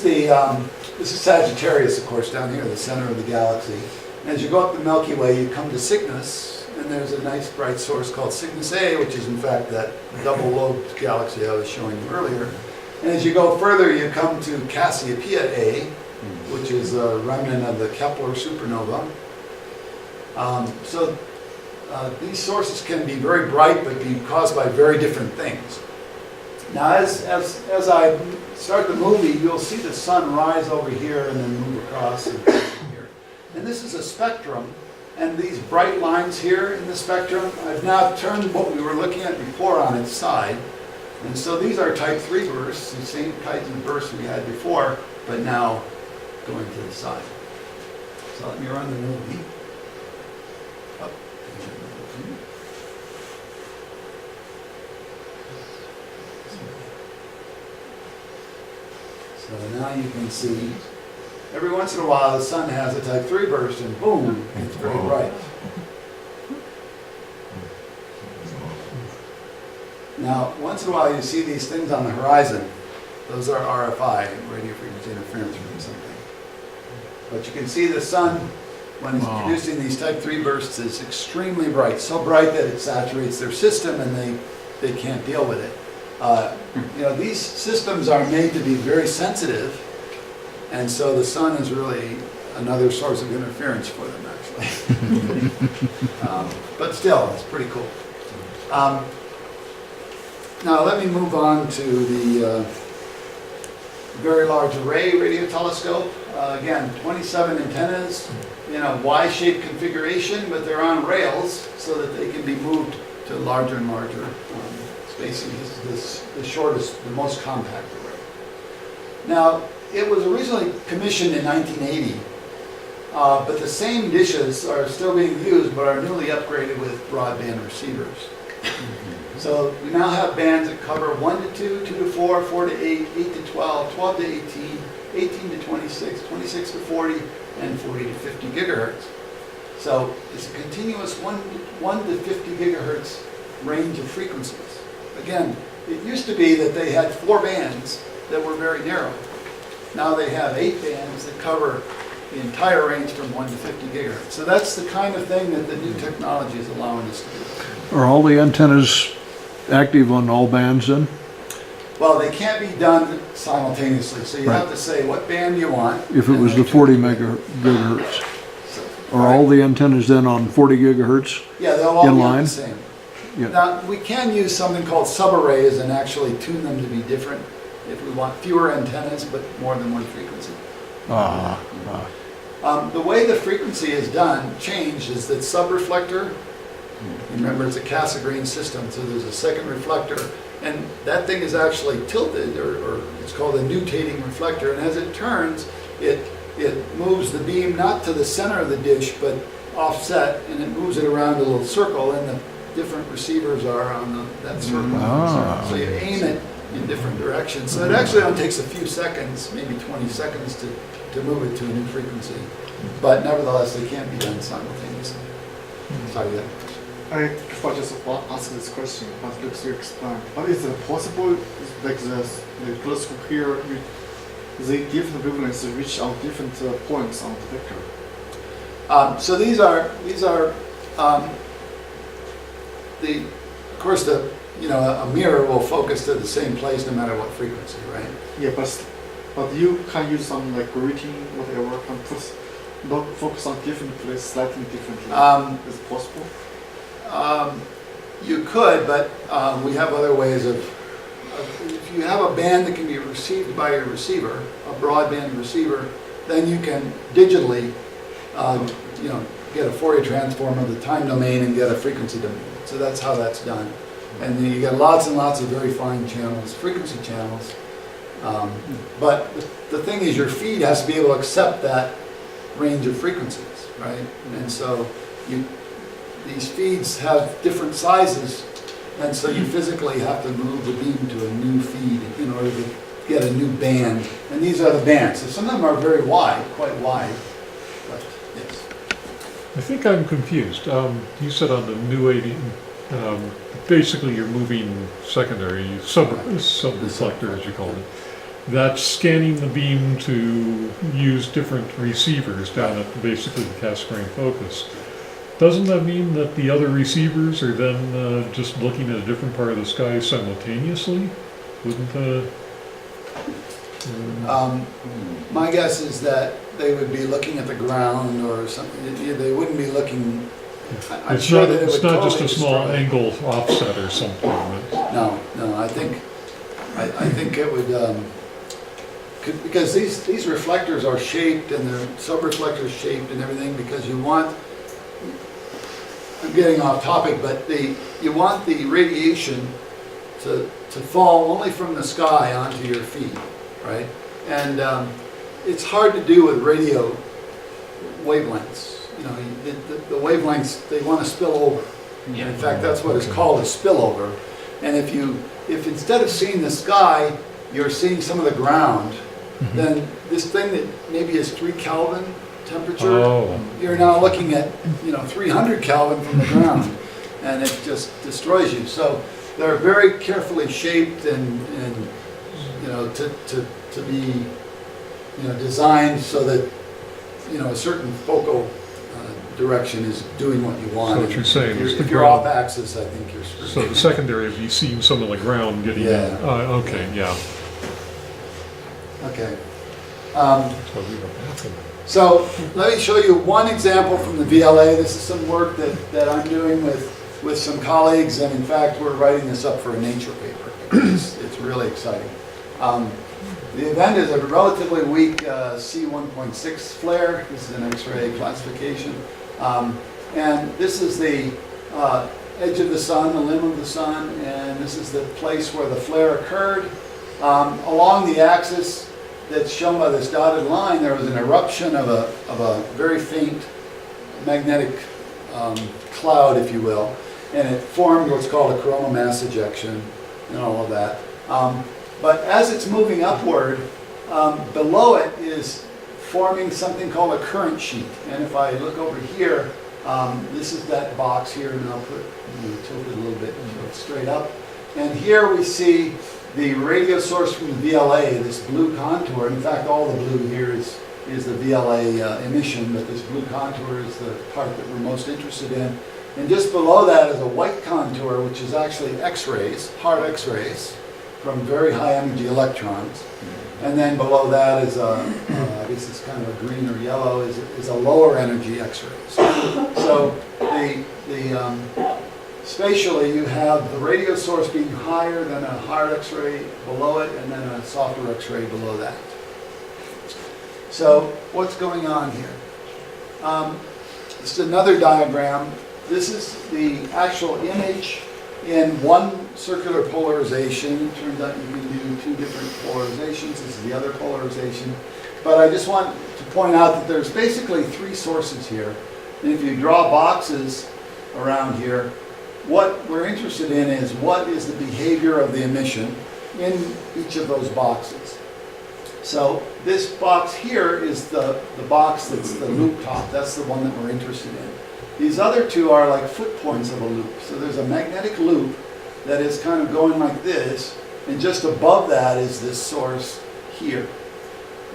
Sagittarius, of course, down here, the center of the galaxy. And as you go up the Milky Way, you come to Cygnus, and there's a nice bright source called Cygnus A, which is in fact that double-lobed galaxy I was showing you earlier. And as you go further, you come to Cassiopeia A, which is a remnant of the Kepler supernova. These sources can be very bright, but be caused by very different things. Now, as I start the movie, you'll see the sun rise over here and then move across and here. And this is a spectrum, and these bright lines here in the spectrum, I've now turned what we were looking at before on its side. And so these are type 3 bursts, the same kinds of bursts we had before, but now going to the side. So let me run the movie. So now you can see, every once in a while the sun has a type 3 burst and boom, it's very bright. Now, once in a while you see these things on the horizon. Those are RFI, radio frequency interference from something. But you can see the sun, when it's producing these type 3 bursts, is extremely bright. So bright that it saturates their system and they can't deal with it. These systems are made to be very sensitive, and so the sun is really another source of interference for them, actually. But still, it's pretty cool. Now let me move on to the Very Large Array Radio Telescope. Again, 27 antennas in a Y-shaped configuration, but they're on rails so that they can be moved to larger and larger spacing. This is the shortest, the most compact array. Now, it was originally commissioned in 1980, but the same dishes are still being used, but are newly upgraded with broadband receivers. So we now have bands that cover 1 to 2, 2 to 4, 4 to 8, 8 to 12, 12 to 18, 18 to 26, 26 to 40, and 40 to 50 gigahertz. So it's a continuous 1 to 50 gigahertz range of frequencies. Again, it used to be that they had 4 bands that were very narrow. Now they have 8 bands that cover the entire range from 1 to 50 gigahertz. So that's the kind of thing that the new technology is allowing us to do. Are all the antennas active on all bands then? Well, they can't be done simultaneously, so you Right. have to say what band you want. If it and was they the can- 40 gigahertz, So- are all the antennas then on 40 gigahertz? Yeah, they'll all in be on line? the same. Yeah. Now, we can use something called subarrays and actually tune them to be different if we want fewer antennas but more than one frequency. The way the frequency is done, changed, is that subreflector, remember it's a Cassegrain system, so there's a second reflector, and that thing is actually tilted, or it's called a nutating reflector, and as it turns, it moves the beam not to the center of the dish, but offset, and it moves it around a little circle, and the different receivers are on that circle. Ah. So you aim it in different directions. So it actually only takes a few seconds, maybe 20 seconds to move it to a new frequency. But nevertheless, they can't be done simultaneously. Sorry, yeah. I before just ask this question, but let's explain. But is it possible, like the telescope here, the different wavelengths reach out different points on the vector? So these are of course a mirror will focus to the same place no matter what frequency, right? Yeah, but you can use some like grating, whatever, can not focus on different places slightly differently. Is it possible? You could, but we have other ways of, if you have a band that can be received by your receiver, a broadband receiver, then you can digitally, get a Fourier transform of the time domain and get a frequency domain. So that's how that's done. And then you get lots and lots of very fine channels, frequency channels. But the thing is, your feed has to be able to accept that range of frequencies, right? And so these feeds have different sizes, and so you physically have to move the beam to a new feed in order to get a new band. And these are the bands. So some of them are very wide, quite wide, but yes. I think I'm confused. You said on the new 80, basically you're moving secondary, sub-reflector as you call it. That's scanning the beam to use different receivers down at basically the Cassegrain focus. Doesn't that mean that the other receivers are then just looking at a different part of the sky simultaneously? Wouldn't My guess is that they would be looking at the ground or something. They wouldn't be looking. I'm it's sure not, that it it's would not just a totally small destroy it. angle offset or something. But No, I think it would, because these reflectors are shaped and they're sub-reflectors shaped and everything because you want, I'm getting off topic, but you want the radiation to fall only from the sky onto your feed, right? And it's hard to do with radio wavelengths. The wavelengths, they want to spill over. Yeah. In fact, that's what it's called, a spillover. And if instead of seeing the sky, you're seeing some of the ground, then this thing that maybe is 3 Kelvin temperature, you're now looking at 300 Kelvin from the ground, and it just destroys you. So they're very carefully shaped and to be designed so that a certain focal direction is doing what you want. So what you're saying is if the you're ground- off axis, I think you're screwed. so the secondary would be seeing some of the ground getting Yeah. in. Okay, yeah. Okay. So we don't have to- So let me show you one example from the VLA. This is some work that I'm doing with some colleagues, and in fact, we're writing this up for a Nature paper. It's really exciting. The event is a relatively weak C1.6 flare. This is an X-ray classification. And this is the edge of the sun, the limb of the sun, and this is the place where the flare occurred. Along the axis that's shown by this dotted line, there was an eruption of a very faint magnetic cloud, if you will. and it formed what's called a coronal mass ejection and all of that. But as it's moving upward, below it is forming something called a current sheet. And if I look over here, this is that box here, and I'll put, tilt it a little bit and show it straight up. And here we see the radio source from the VLA, this blue contour. In fact, all the blue here is the VLA emission, but this blue contour is the part that we're most interested in. And just below that is a white contour, which is actually X-rays, hard X-rays, from very high energy electrons. And then below that is I guess it's kind of a green or yellow, is a lower energy X-rays. So spatially you have the radio source being higher than a hard X-ray below it, and then a softer X-ray below that. So what's going on here? This is another diagram. This is the actual image in one circular polarization. It turns out you can do two different polarizations. This is the other polarization. But I just want to point out that there's basically three sources here. And if you draw boxes around here, what we're interested in is what is the behavior of the emission in each of those boxes. So this box here is the box that's the loop top. That's the one that we're interested in. These other two are like foot points of a loop. So there's a magnetic loop that is kind of going like this, and just above that is this source here.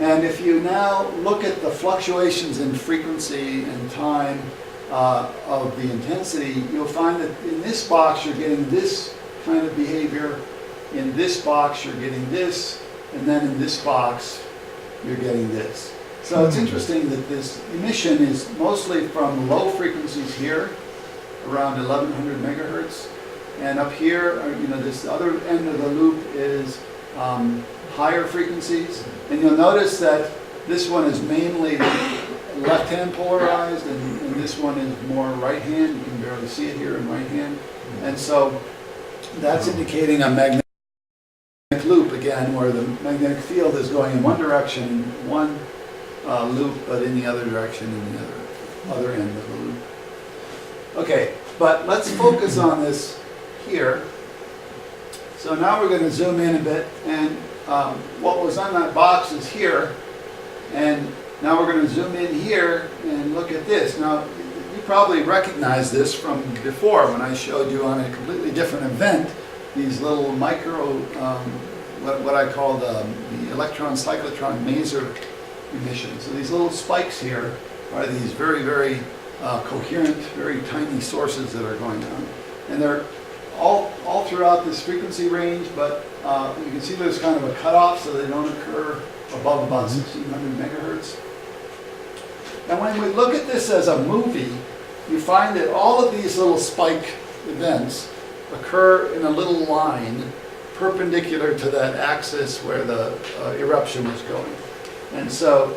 And if you now look at the fluctuations in frequency and time of the intensity, you'll find that in this box you're getting this kind of behavior, in this box you're getting this, and then in this box you're getting this. So it's interesting that this emission is mostly from low frequencies here, around 1100 megahertz, and up here, this other end of the loop is higher frequencies. And you'll notice that this one is mainly left-hand polarized, and this one is more right-hand. You can barely see it here in right-hand. And so that's indicating a magnetic loop, again, where the magnetic field is going in one direction in one loop, but in the other direction in the other end of the loop. Okay, but let's focus on this here. So now we're going to zoom in a bit, and what was on that box is here, and now we're going to zoom in here and look at this. Now, you probably recognize this from before when I showed you on a completely different event these little micro, what I call the electron cyclotron maser emissions. So these little spikes here are these very, very coherent, very tiny sources that are going on. And they're all throughout this frequency range, but you can see there's kind of a cutoff so they don't occur above about 1600 megahertz. And when we look at this as a movie, you find that all of these little spike events occur in a little line perpendicular to that axis where the eruption was going. And so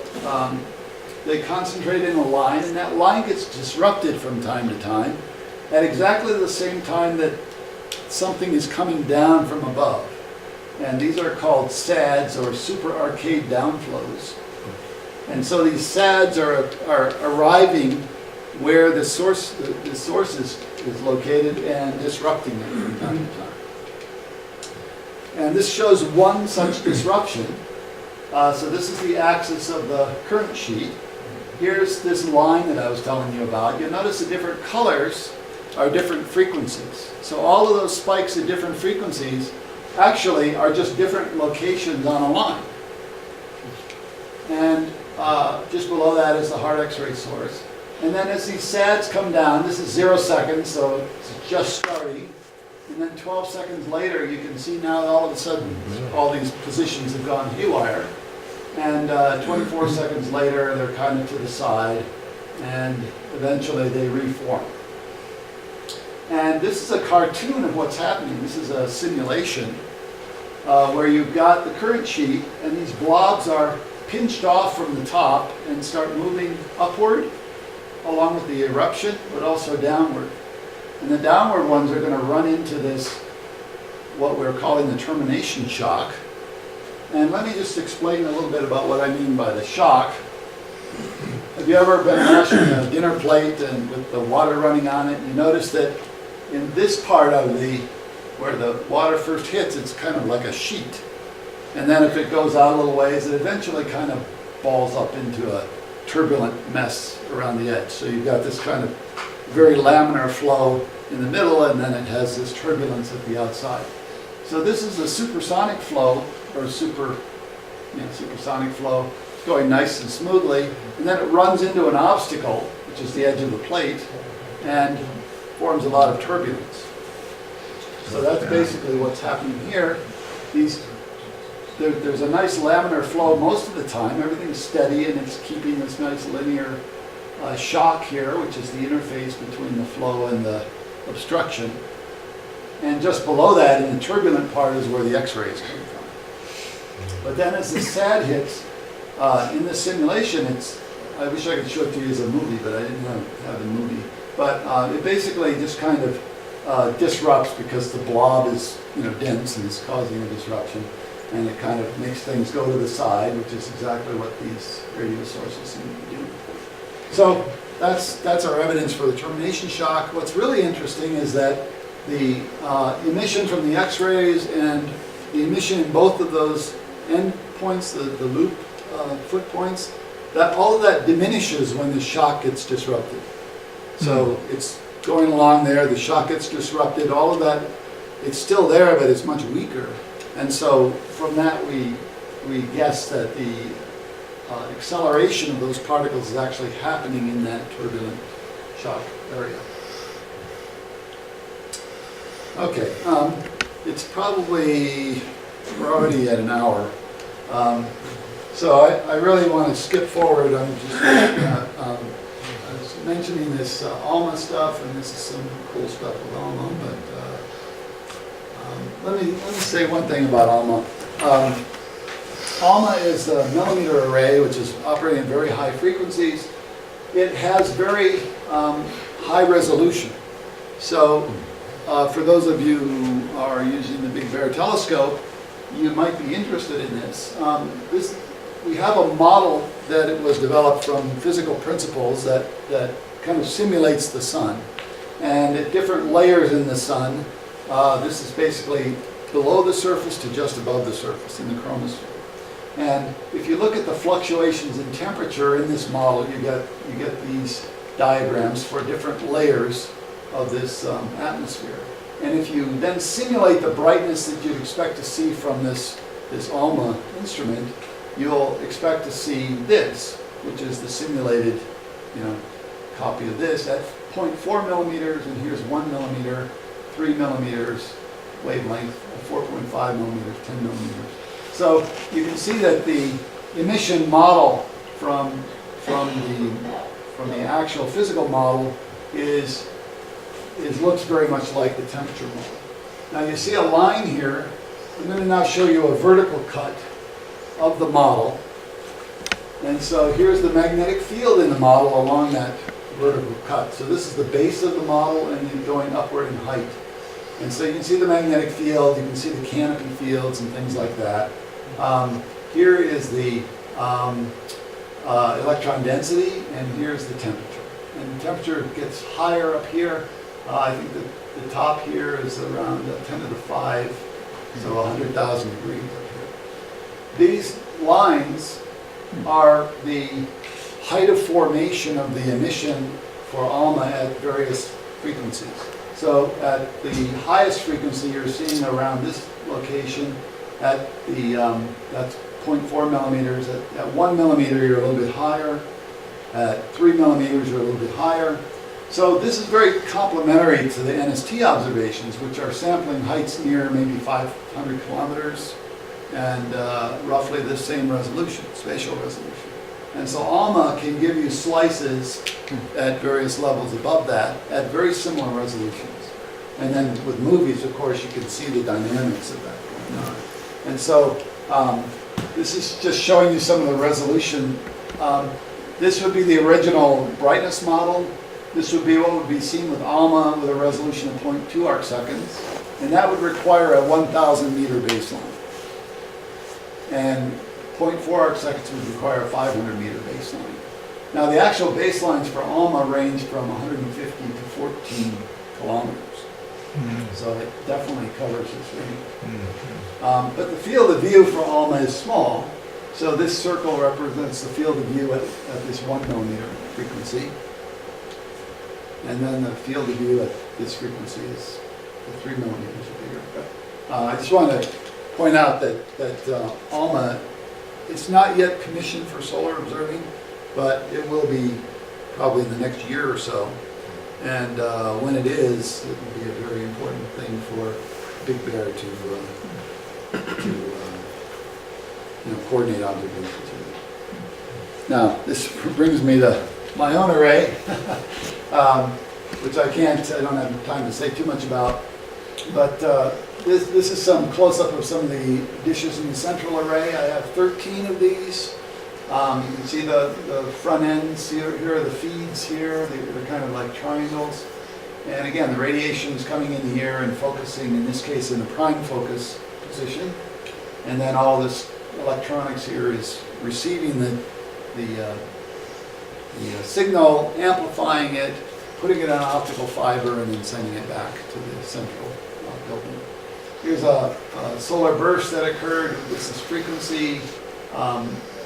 they concentrate in a line, and that line gets disrupted from time to time at exactly the same time that something is coming down from above. And these are called SADs, or super arcade downflows. And so these SADs are arriving where the source is located and disrupting it from time to time. And this shows one such disruption. So this is the axis of the current sheet. Here's this line that I was telling you about. You'll notice the different colors are different frequencies. So all of those spikes at different frequencies actually are just different locations on a line. And just below that is the hard X-ray source. And then as these SADs come down, this is 0 seconds, so it's just starting. And then 12 seconds later, you can see now all of a sudden all these positions have gone haywire. And 24 seconds later, they're kind of to the side, and eventually they reform. And this is a cartoon of what's happening. This is a simulation where you've got the current sheet, and these blobs are pinched off from the top and start moving upward along with the eruption, but also downward. And the downward ones are going to run into this, what we're calling the termination shock. And let me just explain a little bit about what I mean by the shock. Have you ever been washing a dinner plate and with the water running on it, you notice that in this part of where the water first hits, it's kind of like a sheet. And then if it goes out a little ways, it eventually kind of balls up into a turbulent mess around the edge. So you've got this kind of very laminar flow in the middle, and then it has this turbulence at the outside. So this is a supersonic flow, or supersonic flow, going nice and smoothly, and then it runs into an obstacle, which is the edge of the plate, and forms a lot of turbulence. So that's basically what's happening here. There's a nice laminar flow most of the time. Everything's steady, and it's keeping this nice linear shock here, which is the interface between the flow and the obstruction. And just below that, in the turbulent part, is where the X-rays come from. But then as the SAD hits, in the simulation, I wish I could show it to you as a movie, but I didn't have a movie. But it basically just kind of disrupts because the blob is dense and is causing a disruption. And it kind of makes things go to the side, which is exactly what these radio sources seem to be doing. So that's our evidence for the termination shock. What's really interesting is that the emission from the X-rays and the emission in both of those end points, the loop foot points, that all of that diminishes when the shock gets disrupted. So it's going along there, the shock gets disrupted, all of that, it's still there, but it's much weaker. And so from that we guess that the acceleration of those particles is actually happening in that turbulent shock area. Okay, it's probably, we're already at an hour. So I really want to skip forward. I'm just I was mentioning this ALMA stuff, and this is some cool stuff with ALMA, but let me say one thing about ALMA. ALMA is a millimeter array, which is operating at very high frequencies. It has very high resolution. So for those of you who are using the Big Bear telescope, you might be interested in this. We have a model that it was developed from physical principles that kind of simulates the sun. And at different layers in the sun, this is basically below the surface to just above the surface in the chromosphere. And if you look at the fluctuations in temperature in this model, you get these diagrams for different layers of this atmosphere. And if you then simulate the brightness that you'd expect to see from this ALMA instrument, you'll expect to see this, which is the simulated, copy of this at 0.4 millimeters, and here's 1 millimeter, 3 millimeters wavelength, 4.5 millimeters, 10 millimeters. So you can see that the emission model from the actual physical model looks very much like the temperature model. Now you see a line here. I'm going to now show you a vertical cut of the model. And so here's the magnetic field in the model along that vertical cut. So this is the base of the model and then going upward in height. And so you can see the magnetic field, you can see the canopy fields and things like that. Here is the electron density, and here's the temperature. And the temperature gets higher up here. I think the top here is around 10 to the 5, so 100,000 degrees up here. These lines are the height of formation of the emission for ALMA at various frequencies. So at the highest frequency, you're seeing around this location at the, that's 0.4 millimeters. At 1 millimeter, you're a little bit higher. At 3 millimeters, you're a little bit higher. So this is very complementary to the NST observations, which are sampling heights near maybe 500 kilometers and roughly the same resolution, spatial resolution. And so ALMA can give you slices at various levels above that at very similar resolutions. And then with movies, of course, you can see the dynamics of that going on. And so this is just showing you some of the resolution. This would be the original brightness model. This would be what would be seen with ALMA with a resolution of 0.2 arc seconds. And that would require a 1,000 meter baseline. And 0.4 arc seconds would require a 500 meter baseline. Now the actual baselines for ALMA range from 150 to 14 kilometers. So it definitely covers this range. But the field of view for ALMA is small. So this circle represents the field of view at this 1 millimeter frequency. And then the field of view at this frequency is 3 millimeters or bigger. But I just want to point out that ALMA, it's not yet commissioned for solar observing, but it will be probably in the next year or so. And when it is, it will be a very important thing for Big Bear to coordinate observations with. Now, this brings me to my own array, which I don't have time to say too much about. But this is some close-up of some of the dishes in the central array. I have 13 of these. You can see the front ends here. Here are the feeds here. They're kind of like triangles. And again, the radiation is coming in here and focusing, in this case, in the prime focus position. And then all this electronics here is receiving the signal, amplifying it, putting it on an optical fiber, and then sending it back to the central building. Here's a solar burst that occurred. This is frequency.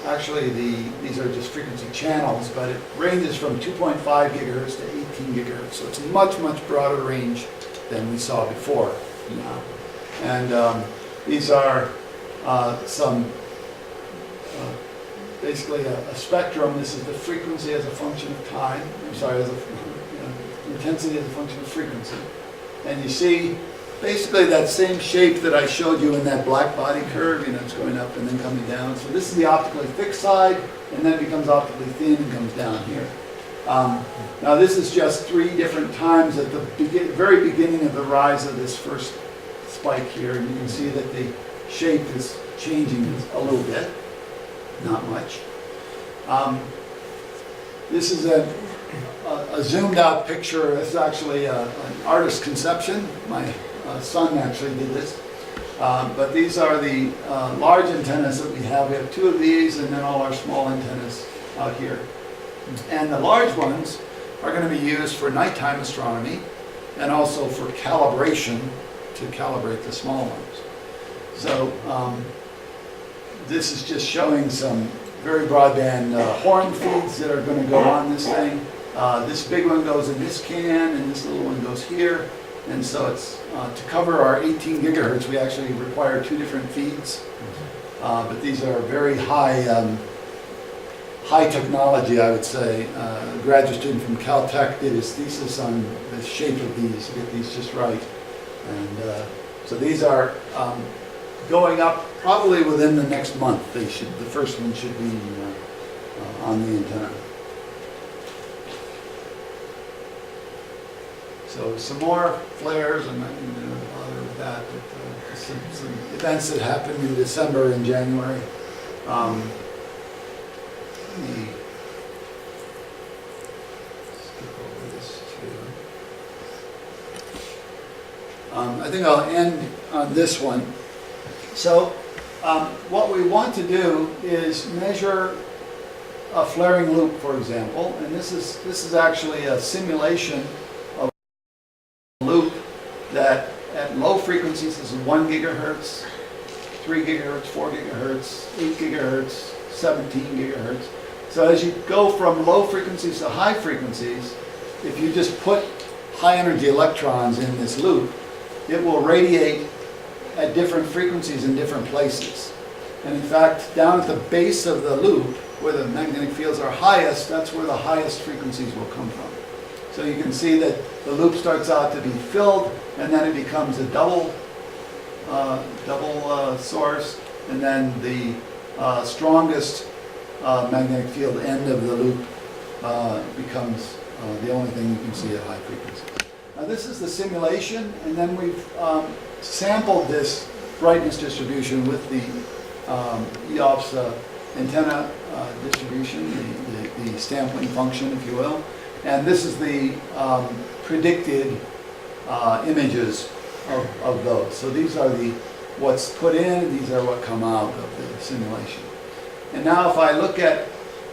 Actually, these are just frequency channels, but it ranges from 2.5 gigahertz to 18 gigahertz. So it's a much, much broader range than we saw before. And these are basically a spectrum. This is the frequency as a function of time. I'm sorry, intensity as a function of frequency. And you see basically that same shape that I showed you in that black body curve. It's going up and then coming down. So this is the optically thick side, and then it becomes optically thin and comes down here. Now this is just 3 different times at the very beginning of the rise of this first spike here, and you can see that the shape is changing a little bit, not much. This is a zoomed out picture. This is actually an artist's conception. My son actually did this. But these are the large antennas that we have. We have 2 of these, and then all our small antennas out here. And the large ones are going to be used for nighttime astronomy and also for calibration to calibrate the small ones. So this is just showing some very broadband horn feeds that are going to go on this thing. This big one goes in this can, and this little one goes here. And so it's to cover our 18 gigahertz, we actually require 2 different feeds. But these are very high technology, I would say. A graduate student from Caltech did his thesis on the shape of these, to get these just right. And so these are going up probably within the next month. The first one should be on the antenna. So some more flares, and I'm not going to bother with that, but some events that happened in December and January. Let me skip over this too. I think I'll end on this one. So what we want to do is measure a flaring loop, for example, and this is actually a simulation of a loop that at low frequencies is 1 gigahertz, 3 gigahertz, 4 gigahertz, 8 gigahertz, 17 gigahertz. So as you go from low frequencies to high frequencies, if you just put high energy electrons in this loop, it will radiate at different frequencies in different places. And in fact, down at the base of the loop, where the magnetic fields are highest, that's where the highest frequencies will come from. So you can see that the loop starts out to be filled, and then it becomes a double source, and then the strongest magnetic field end of the loop becomes the only thing you can see at high frequencies. Now this is the simulation, and then we've sampled this brightness distribution with the EOF's antenna distribution, the sampling function, if you will. And this is the predicted images of those. So these are what's put in, these are what come out of the simulation. And now if I look at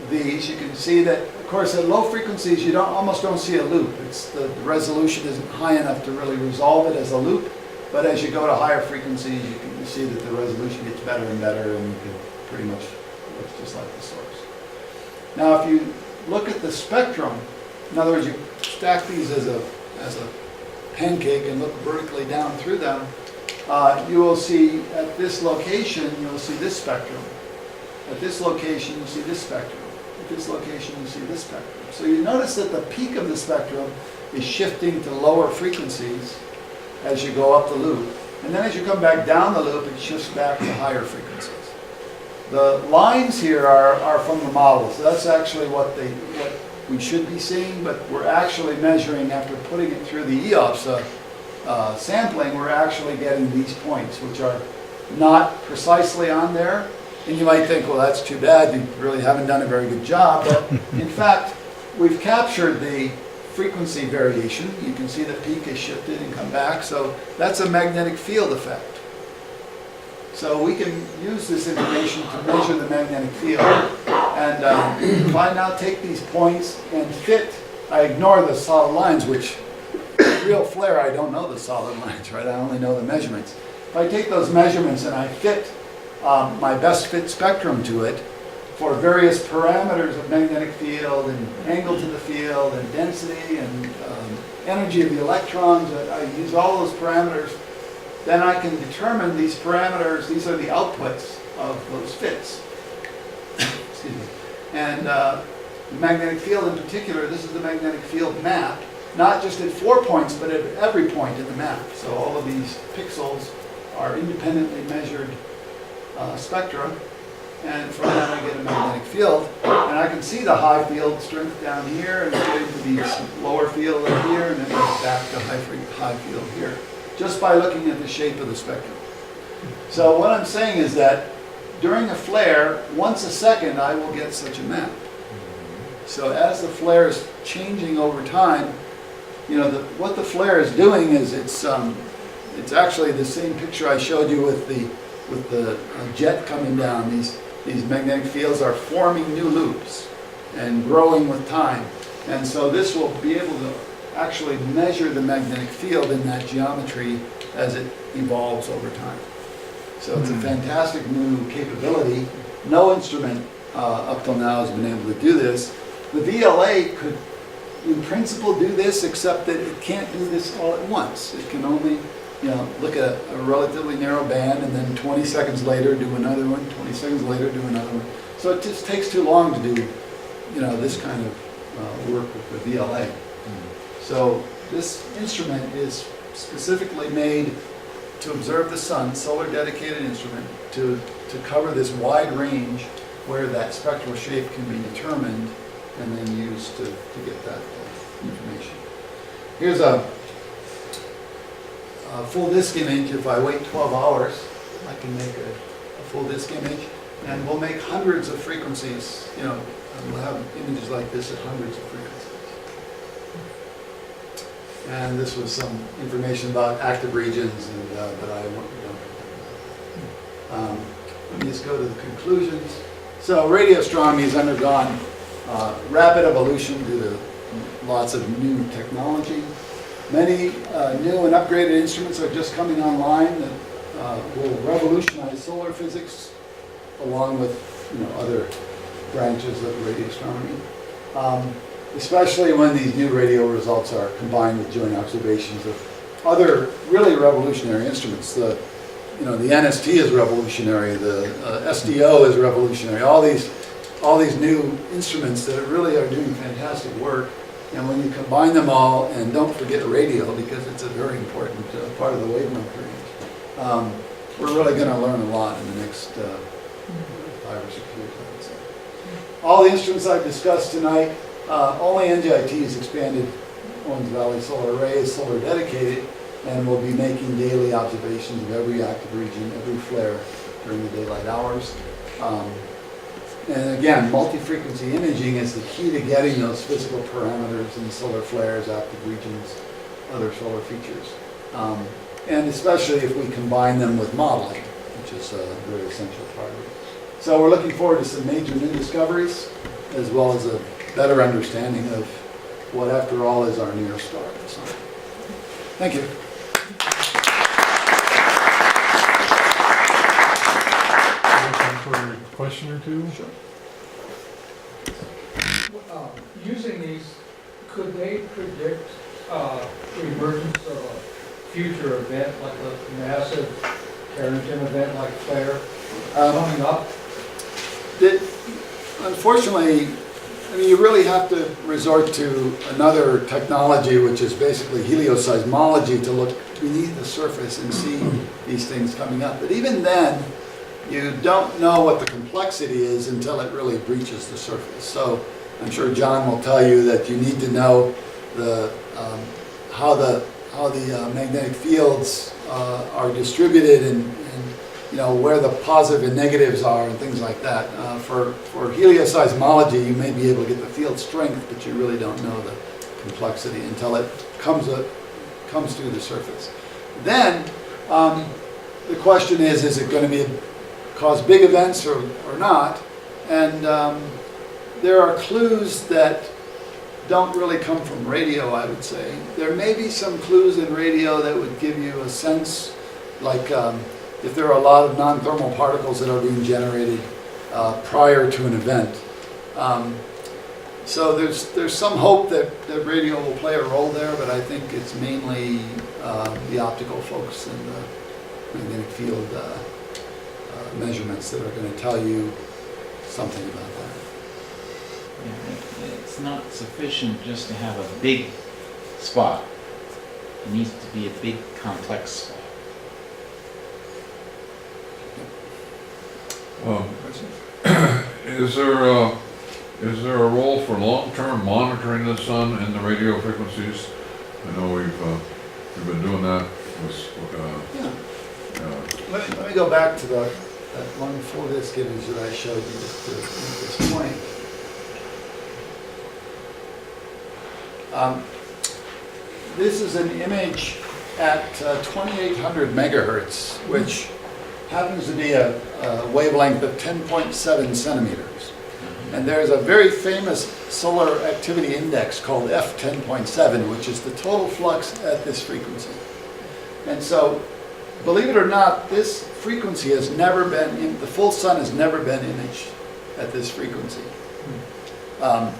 these, you can see that, of course, at low frequencies, you almost don't see a loop. The resolution isn't high enough to really resolve it as a loop, but as you go to higher frequencies, you can see that the resolution gets better and better, and you can pretty much looks just like the source. Now, if you look at the spectrum, in other words, you stack these as a pancake and look vertically down through them, you will see at this location, you'll see this spectrum. At this location, you see this spectrum. At this location, you see this spectrum. So you notice that the peak of the spectrum is shifting to lower frequencies as you go up the loop. And then as you come back down the loop, it shifts back to higher frequencies. The lines here are from the model. So that's actually what we should be seeing, but we're actually measuring after putting it through the EOPS sampling, we're actually getting these points, which are not precisely on there. And you might think, well, that's too bad, you really haven't done a very good job. But in fact, we've captured the frequency variation. You can see the peak has shifted and come back. So that's a magnetic field effect. So we can use this information to measure the magnetic field. And if I now take these points and I ignore the solid lines, which real flare, I don't know the solid lines, right? I only know the measurements. If I take those measurements and I fit my best fit spectrum to it for various parameters of magnetic field and angle to the field and density and energy of the electrons, I use all those parameters, then I can determine these parameters. These are the outputs of those fits. Excuse me. And the magnetic field in particular, this is the magnetic field map, not just at 4 points, but at every point in the map. So all of these pixels are independently measured spectra, and from that I get a magnetic field, and I can see the high field strength down here, and getting to these lower field up here, and then goes back to high field here, just by looking at the shape of the spectrum. So what I'm saying is that during a flare, once a second, I will get such a map. So as the flare is changing over time, you know, what the flare is doing is it's actually the same picture I showed you with the jet coming down. These magnetic fields are forming new loops and growing with time. And so this will be able to actually measure the magnetic field in that geometry as it evolves over time. So it's a fantastic new capability. No instrument up till now has been able to do this. The VLA could, in principle, do this, except that it can't do this all at once. It can only, look at a relatively narrow band, and then 20 seconds later do another one, 20 seconds later do another one. So it just takes too long to do, this kind of work with the VLA. So this instrument is specifically made to observe the sun, solar dedicated instrument, to cover this wide range where that spectral shape can be determined and then used to get that information. Here's a full disk image. If I wait 12 hours, I can make a full disk image, and we'll make hundreds of frequencies. We'll have images like this at hundreds of frequencies. And this was some information about active regions, and but I won't. Let me just go to the conclusions. So radio astronomy has undergone rapid evolution due to lots of new technology. Many new and upgraded instruments are just coming online that will revolutionize solar physics, along with other branches of radio astronomy. Especially when these new radio results are combined with joint observations of other really revolutionary instruments. The NST is revolutionary. The SDO is revolutionary. All these new instruments that really are doing fantastic work. And when you combine them all, and don't forget radio, because it's a very important part of the wavelength range, we're really going to learn a lot in the next 5 or 6 years, I would say. All the instruments I've discussed tonight, only NGIT has expanded Owens Valley Solar Array is solar dedicated, and we'll be making daily observations of every active region, every flare during the daylight hours. And again, multi-frequency imaging is the key to getting those physical parameters in solar flares, active regions, other solar features. And especially if we combine them with modeling, which is a very essential part of it. So we're looking forward to some major new discoveries, as well as a better understanding of what, after all, is our nearest star, the sun. Thank you. Time for a question or two? Sure. Using these, could they predict the emergence of a future event, like a massive Carrington event like flare coming up? Unfortunately, I mean, you really have to resort to another technology, which is basically helioseismology, to look beneath the surface and see these things coming up. But even then, you don't know what the complexity is until it really breaches the surface. So I'm sure John will tell you that you need to know how the magnetic fields are distributed and you know where the positive and negatives are and things like that. For helioseismology, you may be able to get the field strength, but you really don't know the complexity until it comes through the surface. Then the question is it going to cause big events or not? And there are clues that don't really come from radio, I would say. There may be some clues in radio that would give you a sense, like if there are a lot of non-thermal particles that are being generated prior to an event. So there's some hope that radio will play a role there, but I think it's mainly the optical folks and the magnetic field measurements that are going to tell you something about that. Yeah, it's not sufficient just to have a big spot. It needs to be a big, complex spot. Is there a role for long-term monitoring the sun and the radio frequencies? I know we've been doing that with. Let me go back to that one 4-disc image that I showed you just to make this point. This is an image at 2800 megahertz, which happens to be a wavelength of 10.7 centimeters. And there's a very famous solar activity index called F10.7, which is the total flux at this frequency. And so, believe it or not, this frequency has never been, the full sun has never been imaged at this frequency. I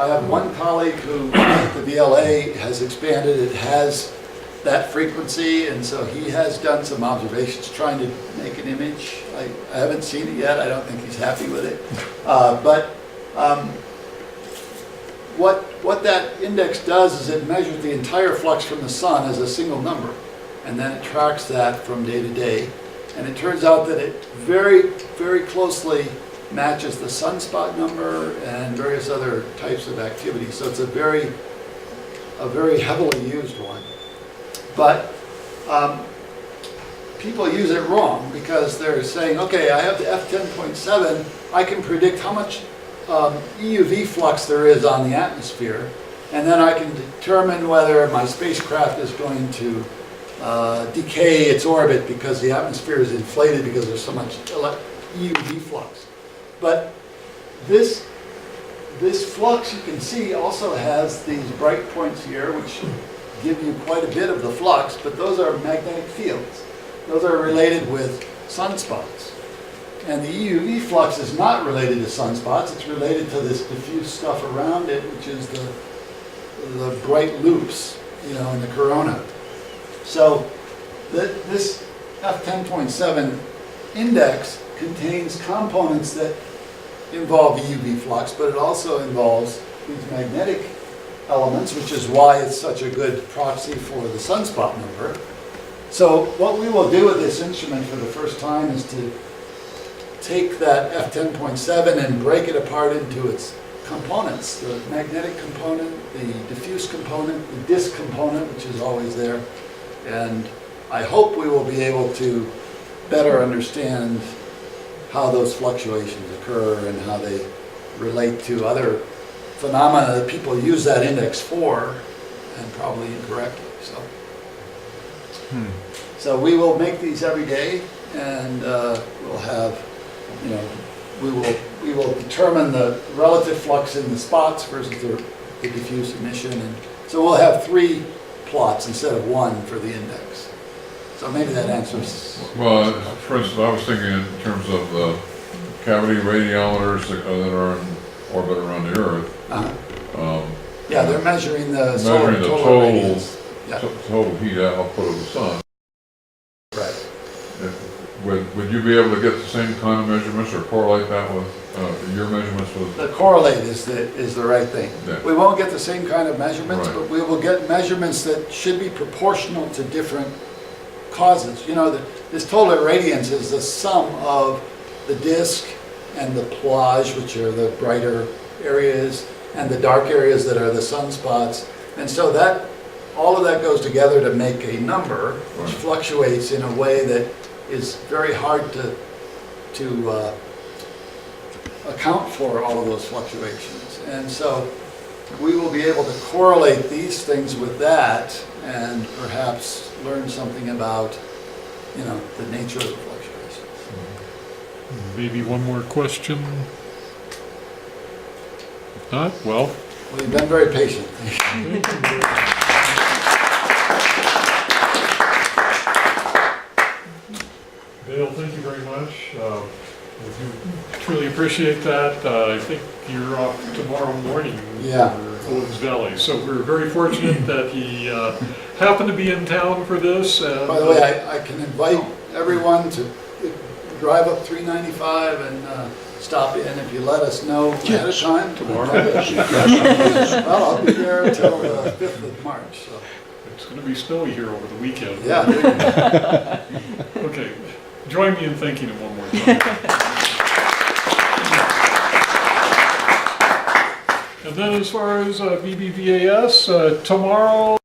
have one colleague who at the VLA has expanded, it has that frequency, and so he has done some observations trying to make an image. I haven't seen it yet, I don't think he's happy with it. But what that index does is it measures the entire flux from the sun as a single number, and then it tracks that from day to day. And it turns out that it very, very closely matches the sunspot number and various other types of activity. So it's a very heavily used one. But people use it wrong because they're saying, okay, I have the F10.7, I can predict how much EUV flux there is on the atmosphere, and then I can determine whether my spacecraft is going to decay its orbit because the atmosphere is inflated because there's so much EUV flux. But this flux, you can see, also has these bright points here, which give you quite a bit of the flux, but those are magnetic fields. Those are related with sunspots. And the EUV flux is not related to sunspots, it's related to this diffuse stuff around it, which is the bright loops, in the corona. So this F10.7 index contains components that involve EUV flux, but it also involves these magnetic elements, which is why it's such a good proxy for the sunspot number. So what we will do with this instrument for the first time is to take that F10.7 and break it apart into its components, the magnetic component, the diffuse component, the disk component, which is always there. And I hope we will be able to better understand how those fluctuations occur and how they relate to other phenomena that people use that index for, and probably incorrectly. So we will make these every day, and we'll have you know, we will determine the relative flux in the spots versus the diffuse emission. And so we'll have 3 plots instead of 1 for the index. So maybe that answers. Well, for instance, I was thinking in terms of the cavity radiometers that are in orbit around the Earth. Yeah, they're measuring the solar Measuring the total total, radiance. Yeah, total heat output of the sun. right. Would you be able to get the same kind of measurements or correlate that with your measurements with? The correlate is the right thing. Yeah. We won't get the same kind of measurements, Right. but we will get measurements that should be proportional to different causes. You know, this total irradiance is the sum of the disk and the plage, which are the brighter areas, and the dark areas that are the sunspots. And so that, all of that goes together to make a number, which Right. fluctuates in a way that is very hard to account for all of those fluctuations. And so we will be able to correlate these things with that and perhaps learn something about, you know, the nature of the fluctuations. Maybe one more question? Not? Well, Well, you've been very patient. Dale, thank you very much. We do truly appreciate that. I think you're off tomorrow morning Yeah. for Owens Valley. So we're very fortunate that he happened to be in town for this. And, By the way, I can invite everyone to drive up 395 and stop in if you let us know ahead of time. Tomorrow? Well, I'll be there until the 5th of March, so. It's going to be snowy here over the weekend. Yeah, there you go. Okay, join me in thanking him one more time. And then as far as BBVAS, tomorrow